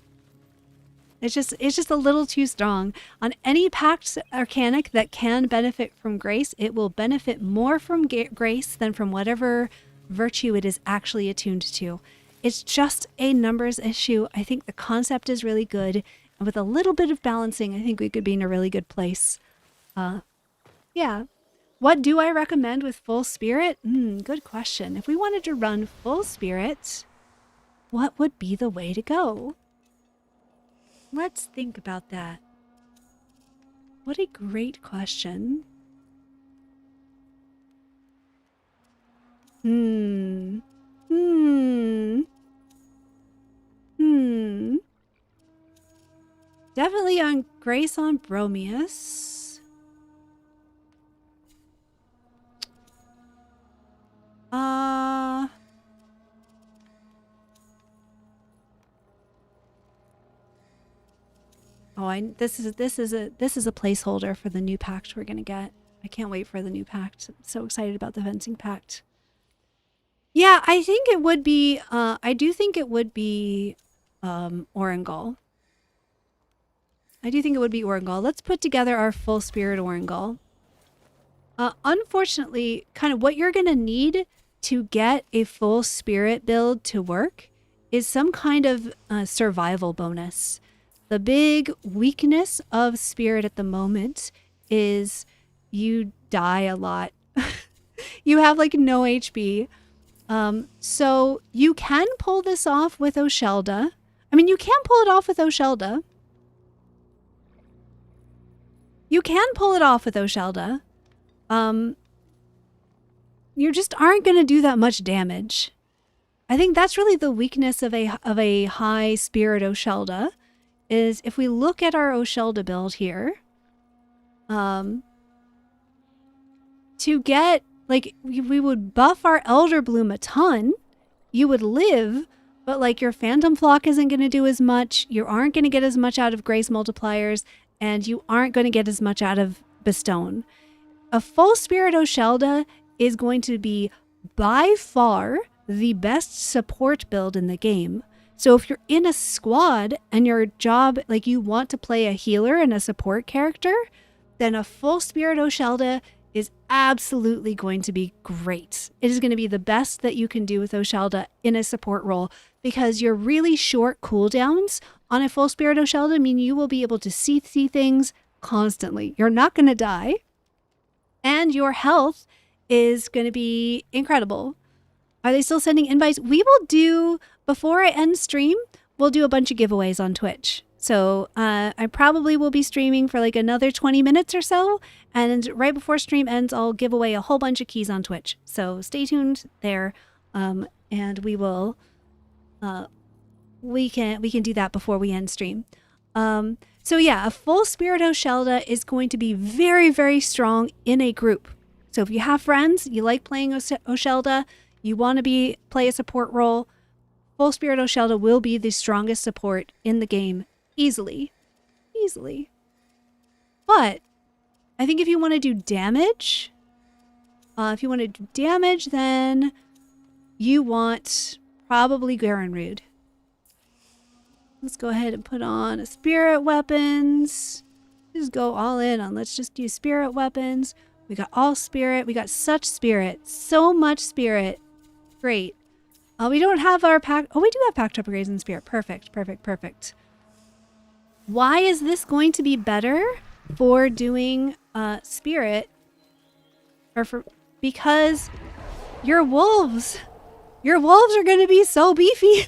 It's just a little too strong. On any Pact Arcanic that can benefit from Grace, it will benefit more from Grace than from whatever virtue it is actually attuned to. It's just a numbers issue. I think the concept is really good. And with a little bit of balancing, I think we could be in a really good place. Yeah. What do I recommend with full spirit? Good question. If we wanted to run full spirit, what would be the way to go? Let's think about that. What a great question. Definitely on Grace on Bromius. This is a placeholder for the new pact we're gonna get. I can't wait for the new pact. I'm so excited about the fencing pact. Yeah, I think it would be. I do think it would be Oringal. I do think it would be Oringal. Let's put together our full spirit Oringal. Unfortunately, kind of what you're going to need to get a full spirit build to work is some kind of survival bonus. The big weakness of spirit at the moment is you die a lot. You have like no HP. So you can pull this off with Oshelda. I mean, you can pull it off with Oshelda. You can pull it off with Oshelda. You just aren't going to do that much damage. I think that's really the weakness of a high spirit Oshelda, is if we look at our Oshelda build here, to get, like, we would buff our Elder Bloom a ton, you would live, but like your Phantom Flock isn't going to do as much, you aren't going to get as much out of Grace Multipliers, and you aren't going to get as much out of Bestone. A full spirit Oshelda is going to be by far the best support build in the game. So if you're in a squad and your job, like you want to play a healer and a support character, then a full spirit Oshelda is absolutely going to be great. It is going to be the best that you can do with Oshelda in a support role, because your really short cooldowns on a full spirit Oshelda mean you will be able to see things constantly. You're not going to die, and your health is going to be incredible. Are they still sending invites? We will do, before I end stream, we'll do a bunch of giveaways on Twitch. So I probably will be streaming for like another 20 minutes or so. And right before stream ends, I'll give away a whole bunch of keys on Twitch. So stay tuned there. And we will, we can do that before we end stream. So yeah, a full spirit Oshelda is going to be very, very strong in a group. So if you have friends, you like playing Oshelda, you want to play a support role, full spirit Oshelda will be the strongest support in the game. Easily. But I think if you want to do damage, then you want probably Garen Rude. Let's go ahead and put on a spirit weapons. Just go all in on, let's just do spirit weapons. We got all spirit. We got such spirit. So much spirit. Great. We don't have our pact. Oh, we do have pact upgrades in spirit. Perfect. Why is this going to be better for doing spirit? Because your wolves are going to be so beefy.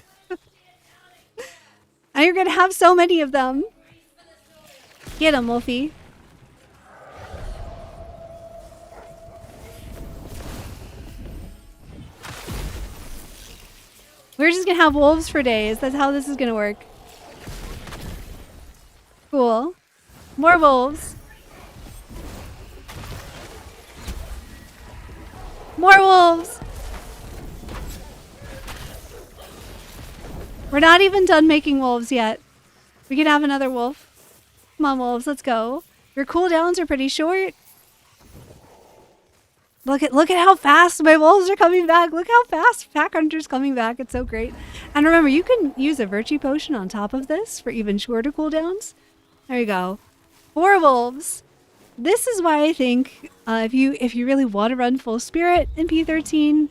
And you're going to have so many of them. Get them, Wolfie. We're just going to have wolves for days. That's how this is going to work. Cool. More wolves. More wolves. We're not even done making wolves yet. We can have another wolf. Come on, wolves. Let's go. Your cooldowns are pretty short. Look at how fast my wolves are coming back. Look how fast Pack Hunter's coming back. It's so great. And remember, you can use a Virtue Potion on top of this for even shorter cooldowns. There you go. 4 wolves. This is why I think if you really want to run full spirit in P13,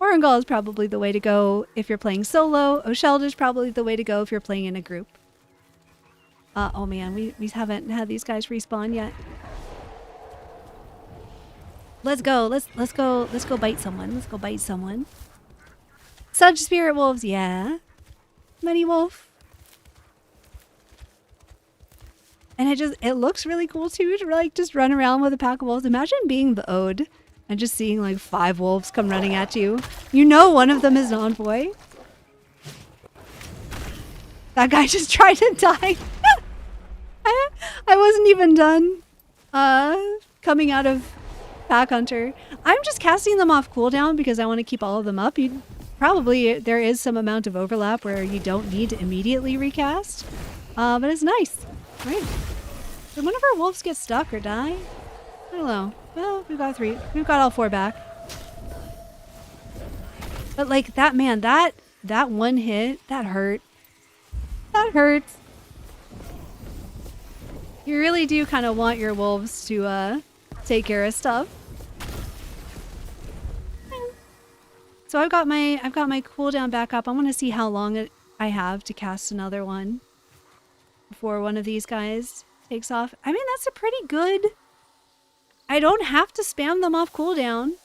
Oringal is probably the way to go if you're playing solo. Osheld is probably the way to go if you're playing in a group. Oh man, we haven't had these guys respawn yet. Let's go. Let's go bite someone. Let's go bite someone. Such spirit wolves, yeah. Many wolf. And it looks really cool too to like just run around with a pack of wolves. Imagine being the Ode and just seeing like 5 wolves come running at you. You know one of them is an envoy. That guy just tried to die. I wasn't even done coming out of Pack Hunter. I'm just casting them off cooldown because I want to keep all of them up. There is some amount of overlap where you don't need to immediately recast. But it's nice. Right. Did one of our wolves get stuck or die? I don't know. Well, we've got 3. We've got all 4 back. But like that man, that one hit, that hurt. That hurts. You really do kind of want your wolves to take care of stuff. So I've got my cooldown back up. I want to see how long I have to cast another one before one of these guys takes off. I mean, that's a pretty good. I don't have to spam them off cooldown.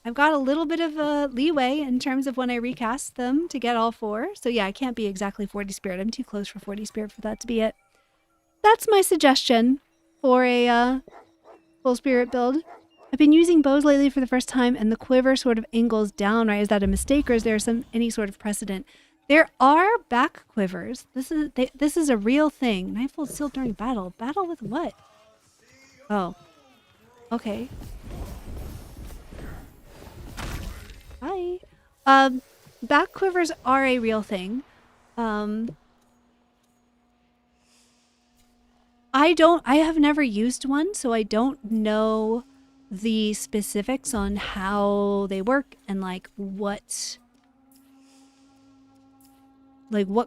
I've got a little bit of a leeway in terms of when I recast them to get all 4. So yeah, I can't be exactly 40 spirit. I'm too close for 40 spirit for that to be it. That's my suggestion for a full spirit build. I've been using bows lately for the first time, and the quiver sort of angles down, right? Is that a mistake, or is there any sort of precedent? There are back quivers. This is a real thing. Knife hold sealed during battle. Battle with what? Oh. Okay. Hi. Back quivers are a real thing. I have never used one, so I don't know the specifics on how they work and like what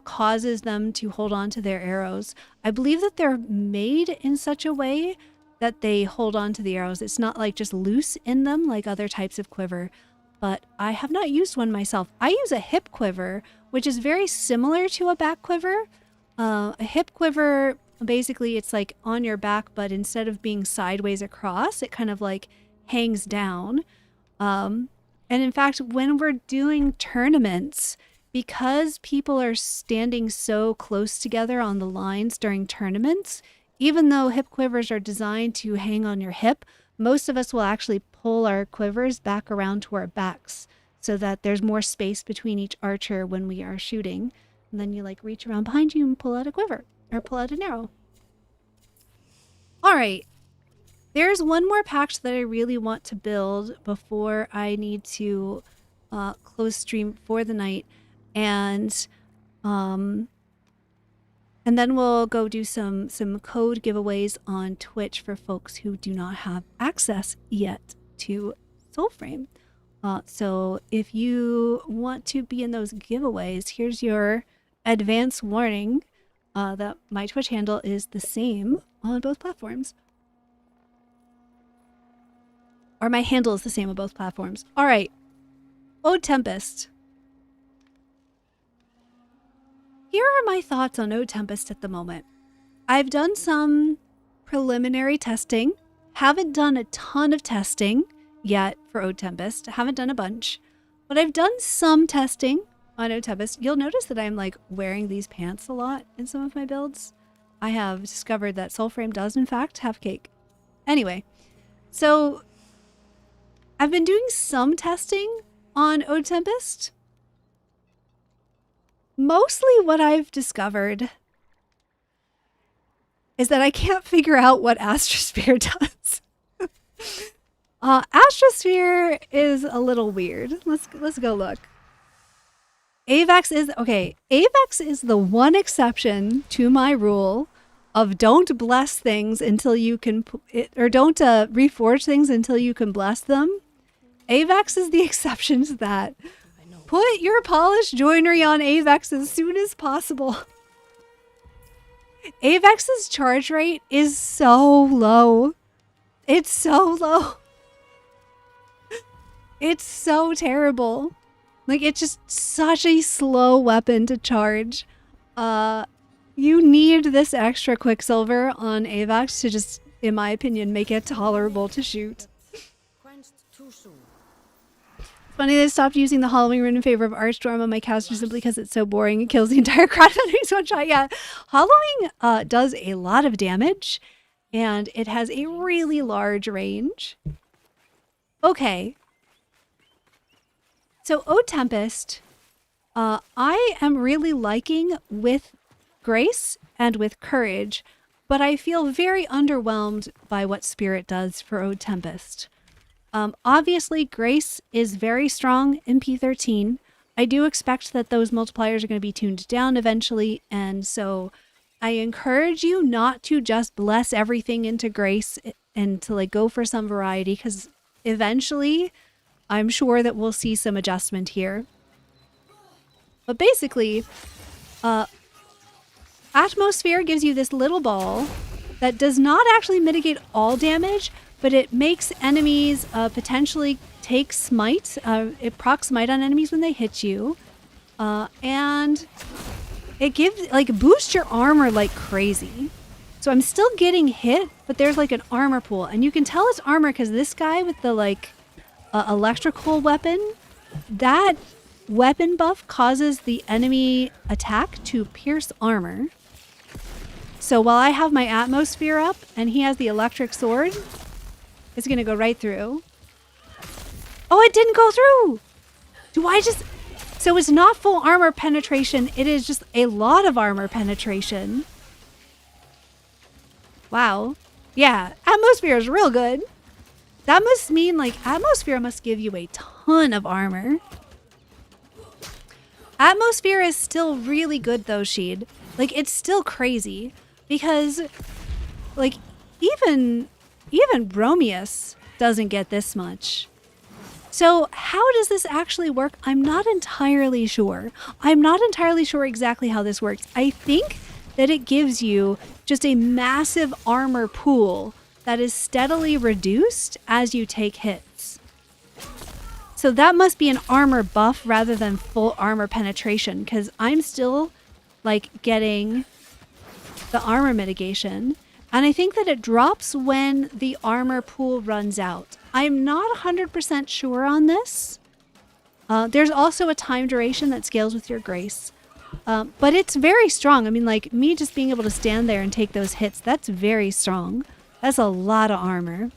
causes them to hold on to their arrows. I believe that they're made in such a way that they hold on to the arrows. It's not like just loose in them like other types of quiver, but I have not used one myself. I use a hip quiver, which is very similar to a back quiver. A hip quiver, basically it's like on your back, but instead of being sideways across, it kind of like hangs down. And in fact, when we're doing tournaments, because people are standing so close together on the lines during tournaments, even though hip quivers are designed to hang on your hip, most of us will actually pull our quivers back around to our backs so that there's more space between each archer when we are shooting. And then you like reach around behind you and pull out a quiver or pull out an arrow. All right. There's one more pact that I really want to build before I need to close stream for the night. And then we'll go do some code giveaways on Twitch for folks who do not have access yet to Soulframe. So if you want to be in those giveaways, here's your advance warning that my Twitch handle is the same on both platforms. Or my handle is the same on both platforms. All right. Ode Tempest. Here are my thoughts on Ode Tempest at the moment. I've done some preliminary testing. Haven't done a ton of testing yet for Ode Tempest. Haven't done a bunch. But I've done some testing on Ode Tempest. You'll notice that I'm like wearing these pants a lot in some of my builds. I have discovered that Soulframe does in fact have cake. Anyway, so I've been doing some testing on Ode Tempest. Mostly what I've discovered is that I can't figure out what Astrosphere does. Astrosphere is a little weird. Let's go look. AVAX is the one exception to my rule of don't bless things until you can, or don't reforge things until you can bless them. AVAX is the exception to that. Put your polished joinery on AVAX as soon as possible. AVAX's charge rate is so low. It's so low. It's so terrible. Like, it's just such a slow weapon to charge. You need this extra Quicksilver on AVAX to just, in my opinion, make it tolerable to shoot. Quenched too soon. Funny they stopped using the Halloween rune in favor of Archstorm on my caster simply because it's so boring. It kills the entire crowd of enemies one shot. Yeah, Halloween does a lot of damage, and it has a really large range. Okay. So, Tempest, I am really liking with Grace and with Courage, but I feel very underwhelmed by what Spirit does for Tempest. Obviously, Grace is very strong in P13. I do expect that those multipliers are going to be tuned down eventually, and so I encourage you not to just bless everything into Grace and to like go for some variety, because eventually I'm sure that we'll see some adjustment here. But basically, Atmosphere gives you this little ball that does not actually mitigate all damage, but it makes enemies potentially take smite. It procs smite on enemies when they hit you. And it gives, like, boosts your armor like crazy. So I'm still getting hit, but there's like an armor pool. And you can tell it's armor because this guy with the like electrical weapon, that weapon buff causes the enemy attack to pierce armor. So while I have my atmosphere up and he has the electric sword, it's going to go right through. Oh, it didn't go through. Do I just... So it's not full armor penetration. It is just a lot of armor penetration. Wow. Yeah, atmosphere is real good. That must mean, like, atmosphere must give you a ton of armor. Atmosphere is still really good, though, Sheed. Like, it's still crazy. Because, like, even Bromius doesn't get this much. So how does this actually work? I'm not entirely sure. I'm not entirely sure exactly how this works. I think that it gives you just a massive armor pool that is steadily reduced as you take hits. So that must be an armor buff rather than full armor penetration, because I'm still, like, getting the armor mitigation. And I think that it drops when the armor pool runs out. I'm not 100% sure on this. There's also a time duration that scales with your grace. But it's very strong. I mean, like, me just being able to stand there and take those hits, that's very strong. That's a lot of armor.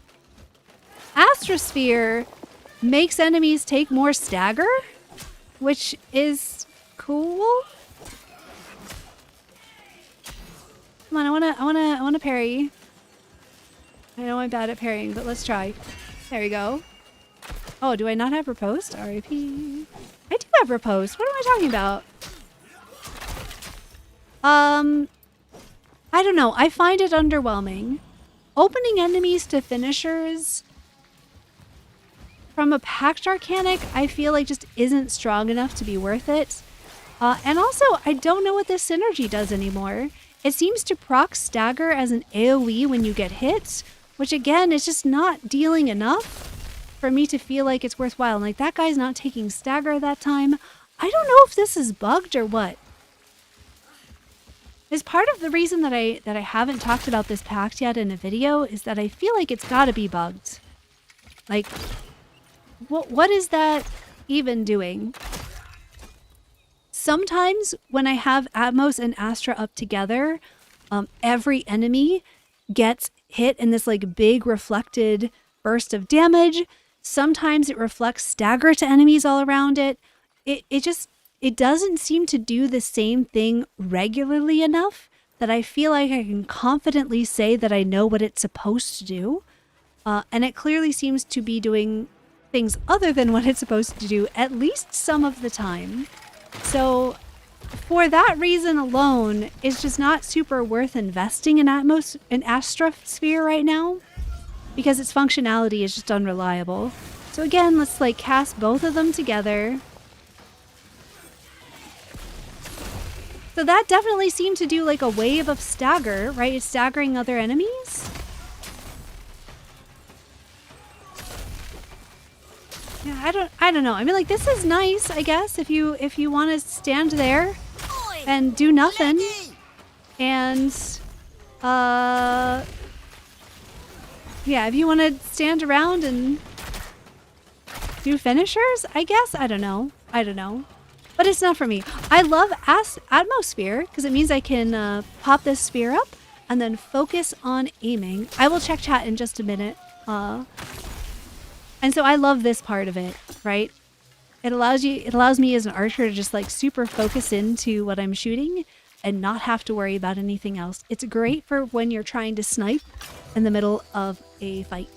Astrosphere makes enemies take more stagger, which is cool. Come on, I wanna parry. I know I'm bad at parrying, but let's try. There we go. Oh, do I not have riposte? R.I.P. I do have riposte. What am I talking about? I don't know. I find it underwhelming. Opening enemies to finishers from a Pact Arcanic, I feel like just isn't strong enough to be worth it. And also, I don't know what this synergy does anymore. It seems to proc stagger as an AoE when you get hit, which again is just not dealing enough for me to feel like it's worthwhile. Like, that guy's not taking stagger that time. I don't know if this is bugged or what. Is part of the reason that I haven't talked about this pact yet in a video is that I feel like it's gotta be bugged. Like, what is that even doing? Sometimes when I have Atmos and Astra up together, every enemy gets hit in this like big reflected burst of damage. Sometimes it reflects stagger to enemies all around it. It doesn't seem to do the same thing regularly enough that I feel like I can confidently say that I know what it's supposed to do. And it clearly seems to be doing things other than what it's supposed to do, at least some of the time. So for that reason alone, it's just not super worth investing in Astrosphere right now, because its functionality is just unreliable. So again, let's like cast both of them together. So that definitely seemed to do like a wave of stagger, right? It's staggering other enemies. Yeah, I don't know. I mean, like, this is nice, I guess, if you want to stand there and do nothing. And, yeah, if you want to stand around and do finishers, I guess. I don't know. But it's not for me. I love atmosphere because it means I can pop this sphere up and then focus on aiming. I will check chat in just a minute. And so I love this part of it, right? It allows me as an archer to just like super focus into what I'm shooting and not have to worry about anything else. It's great for when you're trying to snipe in the middle of a fight.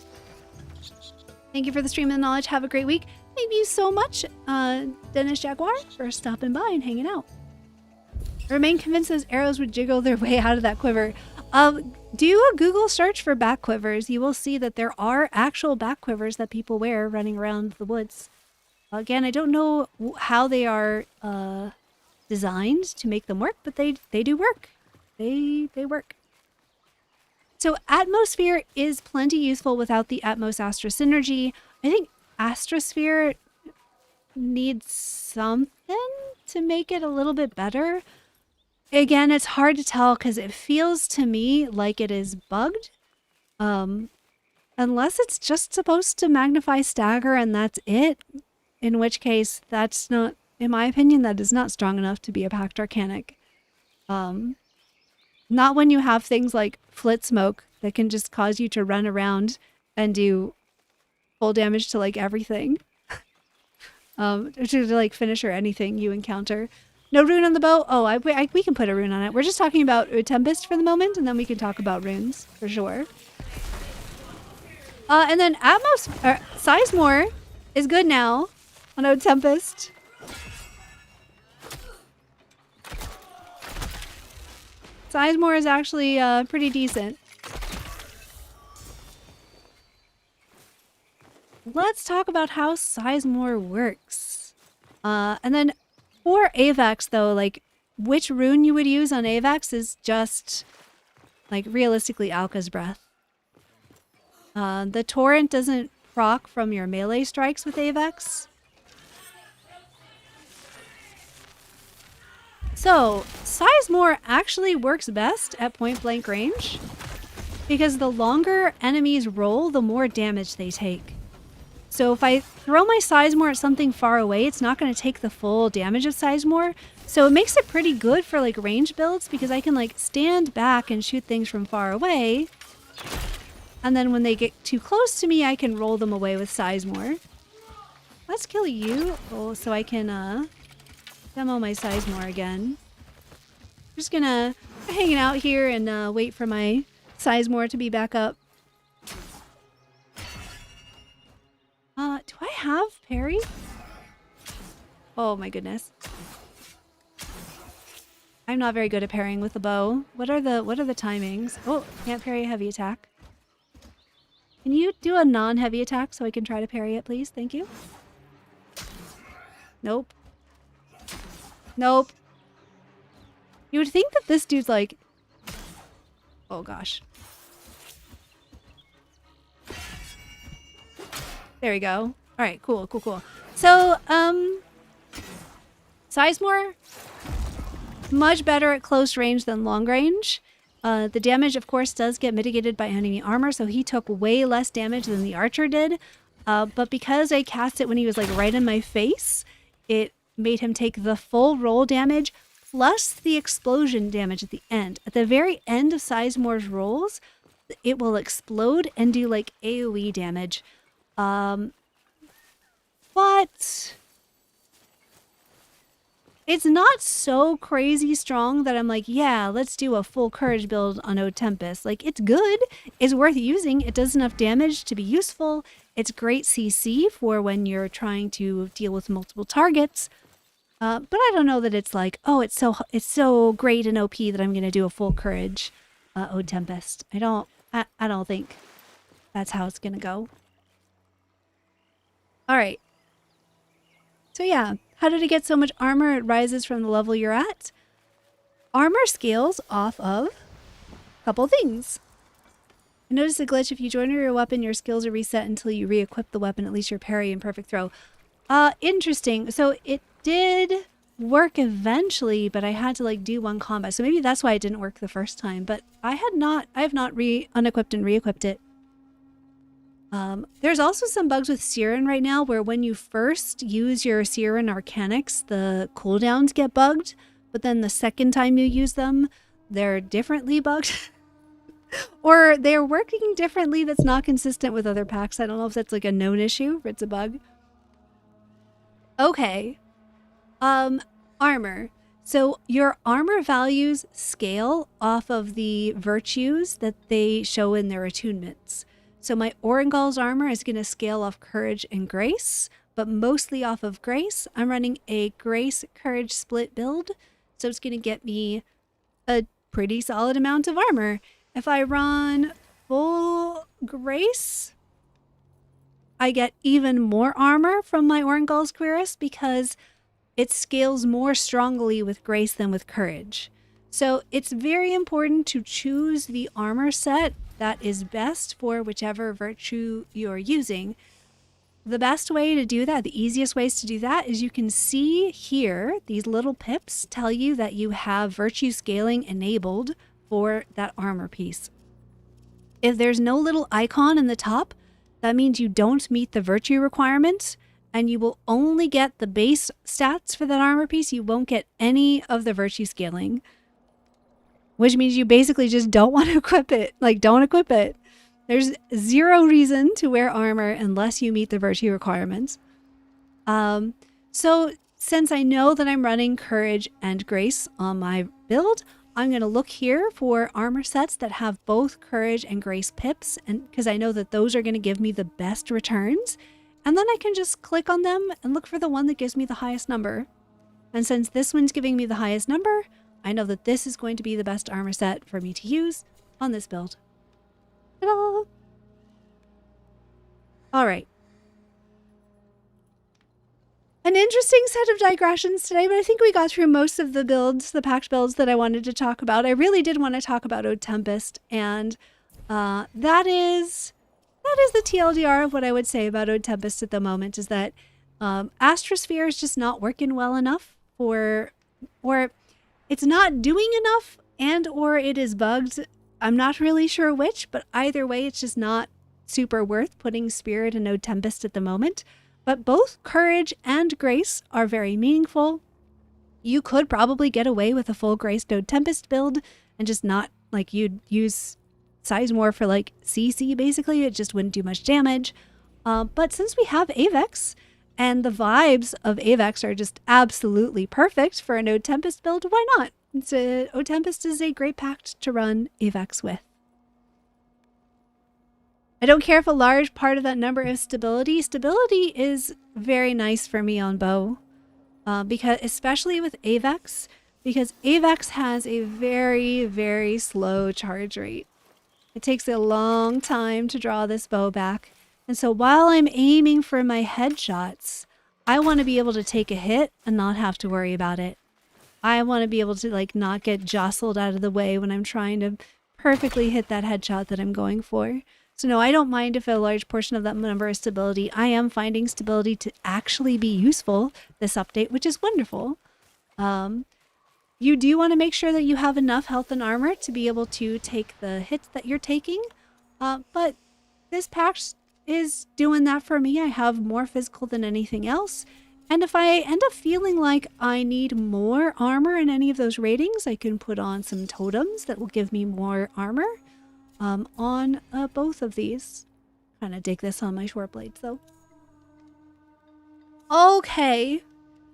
Thank you for the stream and the knowledge. Have a great week. Thank you so much, Dennis Jaguar, for stopping by and hanging out. I remain convinced those arrows would jiggle their way out of that quiver. Do a Google search for back quivers. You will see that there are actual back quivers that people wear running around the woods. Again, I don't know how they are designed to make them work, but they do work. They work. So Atmosphere is plenty useful without the Atmos Astra synergy. I think Astrosphere needs something to make it a little bit better. Again, it's hard to tell because it feels to me like it is bugged. Unless it's just supposed to magnify stagger and that's it. In which case, that's not, in my opinion, that is not strong enough to be a Pact Arcanic. Not when you have things like Flit Smoke that can just cause you to run around and do full damage to like everything. To like finish or anything you encounter. No rune on the bow? Oh, we can put a rune on it. We're just talking about Tempest for the moment, and then we can talk about runes for sure. And then Sizemore is good now on Tempest. Sizemore is actually pretty decent. Let's talk about how Sizemore works. And then for Avax, though, like, which rune you would use on Avax is just, like, realistically Alka's Breath. The Torrent doesn't proc from your melee strikes with Avax. So, Sizemore actually works best at point-blank range because the longer enemies roll, the more damage they take. So if I throw my Sizemore at something far away, it's not going to take the full damage of Sizemore. So it makes it pretty good for like range builds because I can like stand back and shoot things from far away. And then when they get too close to me, I can roll them away with Sizemore. Let's kill you. Oh, so I can demo my Sizemore again. I'm just gonna hang out here and wait for my Sizemore to be back up. Do I have parry? Oh my goodness. I'm not very good at parrying with the bow. What are the timings? Oh, can't parry a heavy attack. Can you do a non-heavy attack so I can try to parry it, please? Thank you. Nope. Nope. You would think that this dude's like... Oh gosh. There we go. Alright, cool. So, Sizemore, much better at close range than long range. The damage, of course, does get mitigated by enemy armor, so he took way less damage than the archer did. But because I cast it when he was like right in my face, it made him take the full roll damage plus the explosion damage at the end. At the very end of Sizemore's rolls, it will explode and do like AoE damage. But it's not so crazy strong that I'm like, yeah, let's do a full courage build on Tempest. Like, it's good. It's worth using. It does enough damage to be useful. It's great CC for when you're trying to deal with multiple targets. But I don't know that it's like, oh, it's so great and OP that I'm going to do a full courage Tempest. I don't think that's how it's going to go. All right. So yeah, how did it get so much armor? It rises from the level you're at. Armor scales off of a couple things. I noticed a glitch. If you joinery your weapon, your skills are reset until you re-equip the weapon, at least your parry and perfect throw. Interesting. So it did work eventually, but I had to like do one combat. So maybe that's why it didn't work the first time. But I have not unequipped and re-equipped it. There's also some bugs with Sarin right now where when you first use your Sarin Arcanics, the cooldowns get bugged, but then the second time you use them, they're differently bugged. Or they're working differently that's not consistent with other packs. I don't know if that's like a known issue or it's a bug. Okay. Armor. So your armor values scale off of the virtues that they show in their attunements. So my Oringal's armor is going to scale off courage and grace, but mostly off of grace. I'm running a grace courage split build, so it's going to get me a pretty solid amount of armor. If I run full grace, I get even more armor from my Oringal's cuirass because it scales more strongly with grace than with courage. So it's very important to choose the armor set that is best for whichever virtue you're using. The best way to do that, the easiest ways to do that, is you can see here, these little pips tell you that you have virtue scaling enabled for that armor piece. If there's no little icon in the top, that means you don't meet the virtue requirement, and you will only get the base stats for that armor piece. You won't get any of the virtue scaling, which means you basically just don't want to equip it. Like, don't equip it. There's zero reason to wear armor unless you meet the virtue requirements. So since I know that I'm running courage and grace on my build, I'm going to look here for armor sets that have both courage and grace pips, and because I know that those are going to give me the best returns. And then I can just click on them and look for the one that gives me the highest number. And since this one's giving me the highest number, I know that this is going to be the best armor set for me to use on this build. Ta-da! All right. An interesting set of digressions today, but I think we got through most of the builds, the pact builds that I wanted to talk about. I really did want to talk about Tempest, and that is the TLDR of what I would say about Tempest at the moment, is that Astrosphere is just not working well enough or it's not doing enough, and or it is bugged. I'm not really sure which, but either way, it's just not super worth putting Spirit in Tempest at the moment. But both Courage and Grace are very meaningful. You could probably get away with a full Grace Tempest build and just not, like, you'd use Sizemore for, like, CC, basically. It just wouldn't do much damage. But since we have Avex, and the vibes of Avex are just absolutely perfect for an Tempest build, why not? Tempest is a great pact to run Avex with. I don't care if a large part of that number is stability. Stability is very nice for me on bow, because especially with Avex, because Avex has a very, very slow charge rate. It takes a long time to draw this bow back. And so while I'm aiming for my headshots, I want to be able to take a hit and not have to worry about it. I want to be able to, like, not get jostled out of the way when I'm trying to perfectly hit that headshot that I'm going for. So no, I don't mind if a large portion of that number is stability. I am finding stability to actually be useful this update, which is wonderful. You do want to make sure that you have enough health and armor to be able to take the hits that you're taking. But this pact is doing that for me. I have more physical than anything else. And if I end up feeling like I need more armor in any of those ratings, I can put on some totems that will give me more armor. On both of these. Kind of dig this on my short blades though. Okay,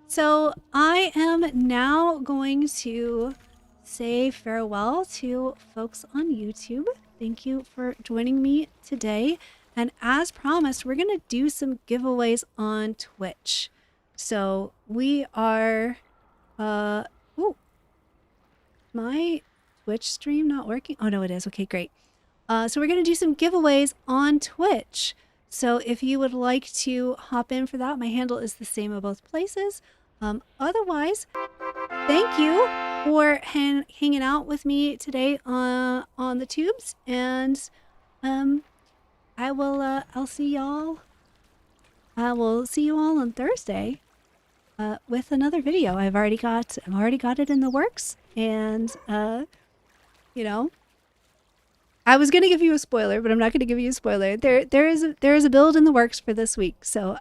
so I am now going to say farewell to folks on YouTube. Thank you for joining me today. And as promised, we're going to do some giveaways on Twitch. So we are, oh, my Twitch stream not working? Oh no, it is. Okay, great. So we're going to do some giveaways on Twitch. So if you would like to hop in for that, my handle is the same at both places. Otherwise, thank you for hanging out with me today on the tubes. And I will I'll see y'all. I will see you all on Thursday with another video. I've already got it in the works, and you know, I was gonna give you a spoiler, but I'm not gonna give you a spoiler. There is a build in the works for this week, so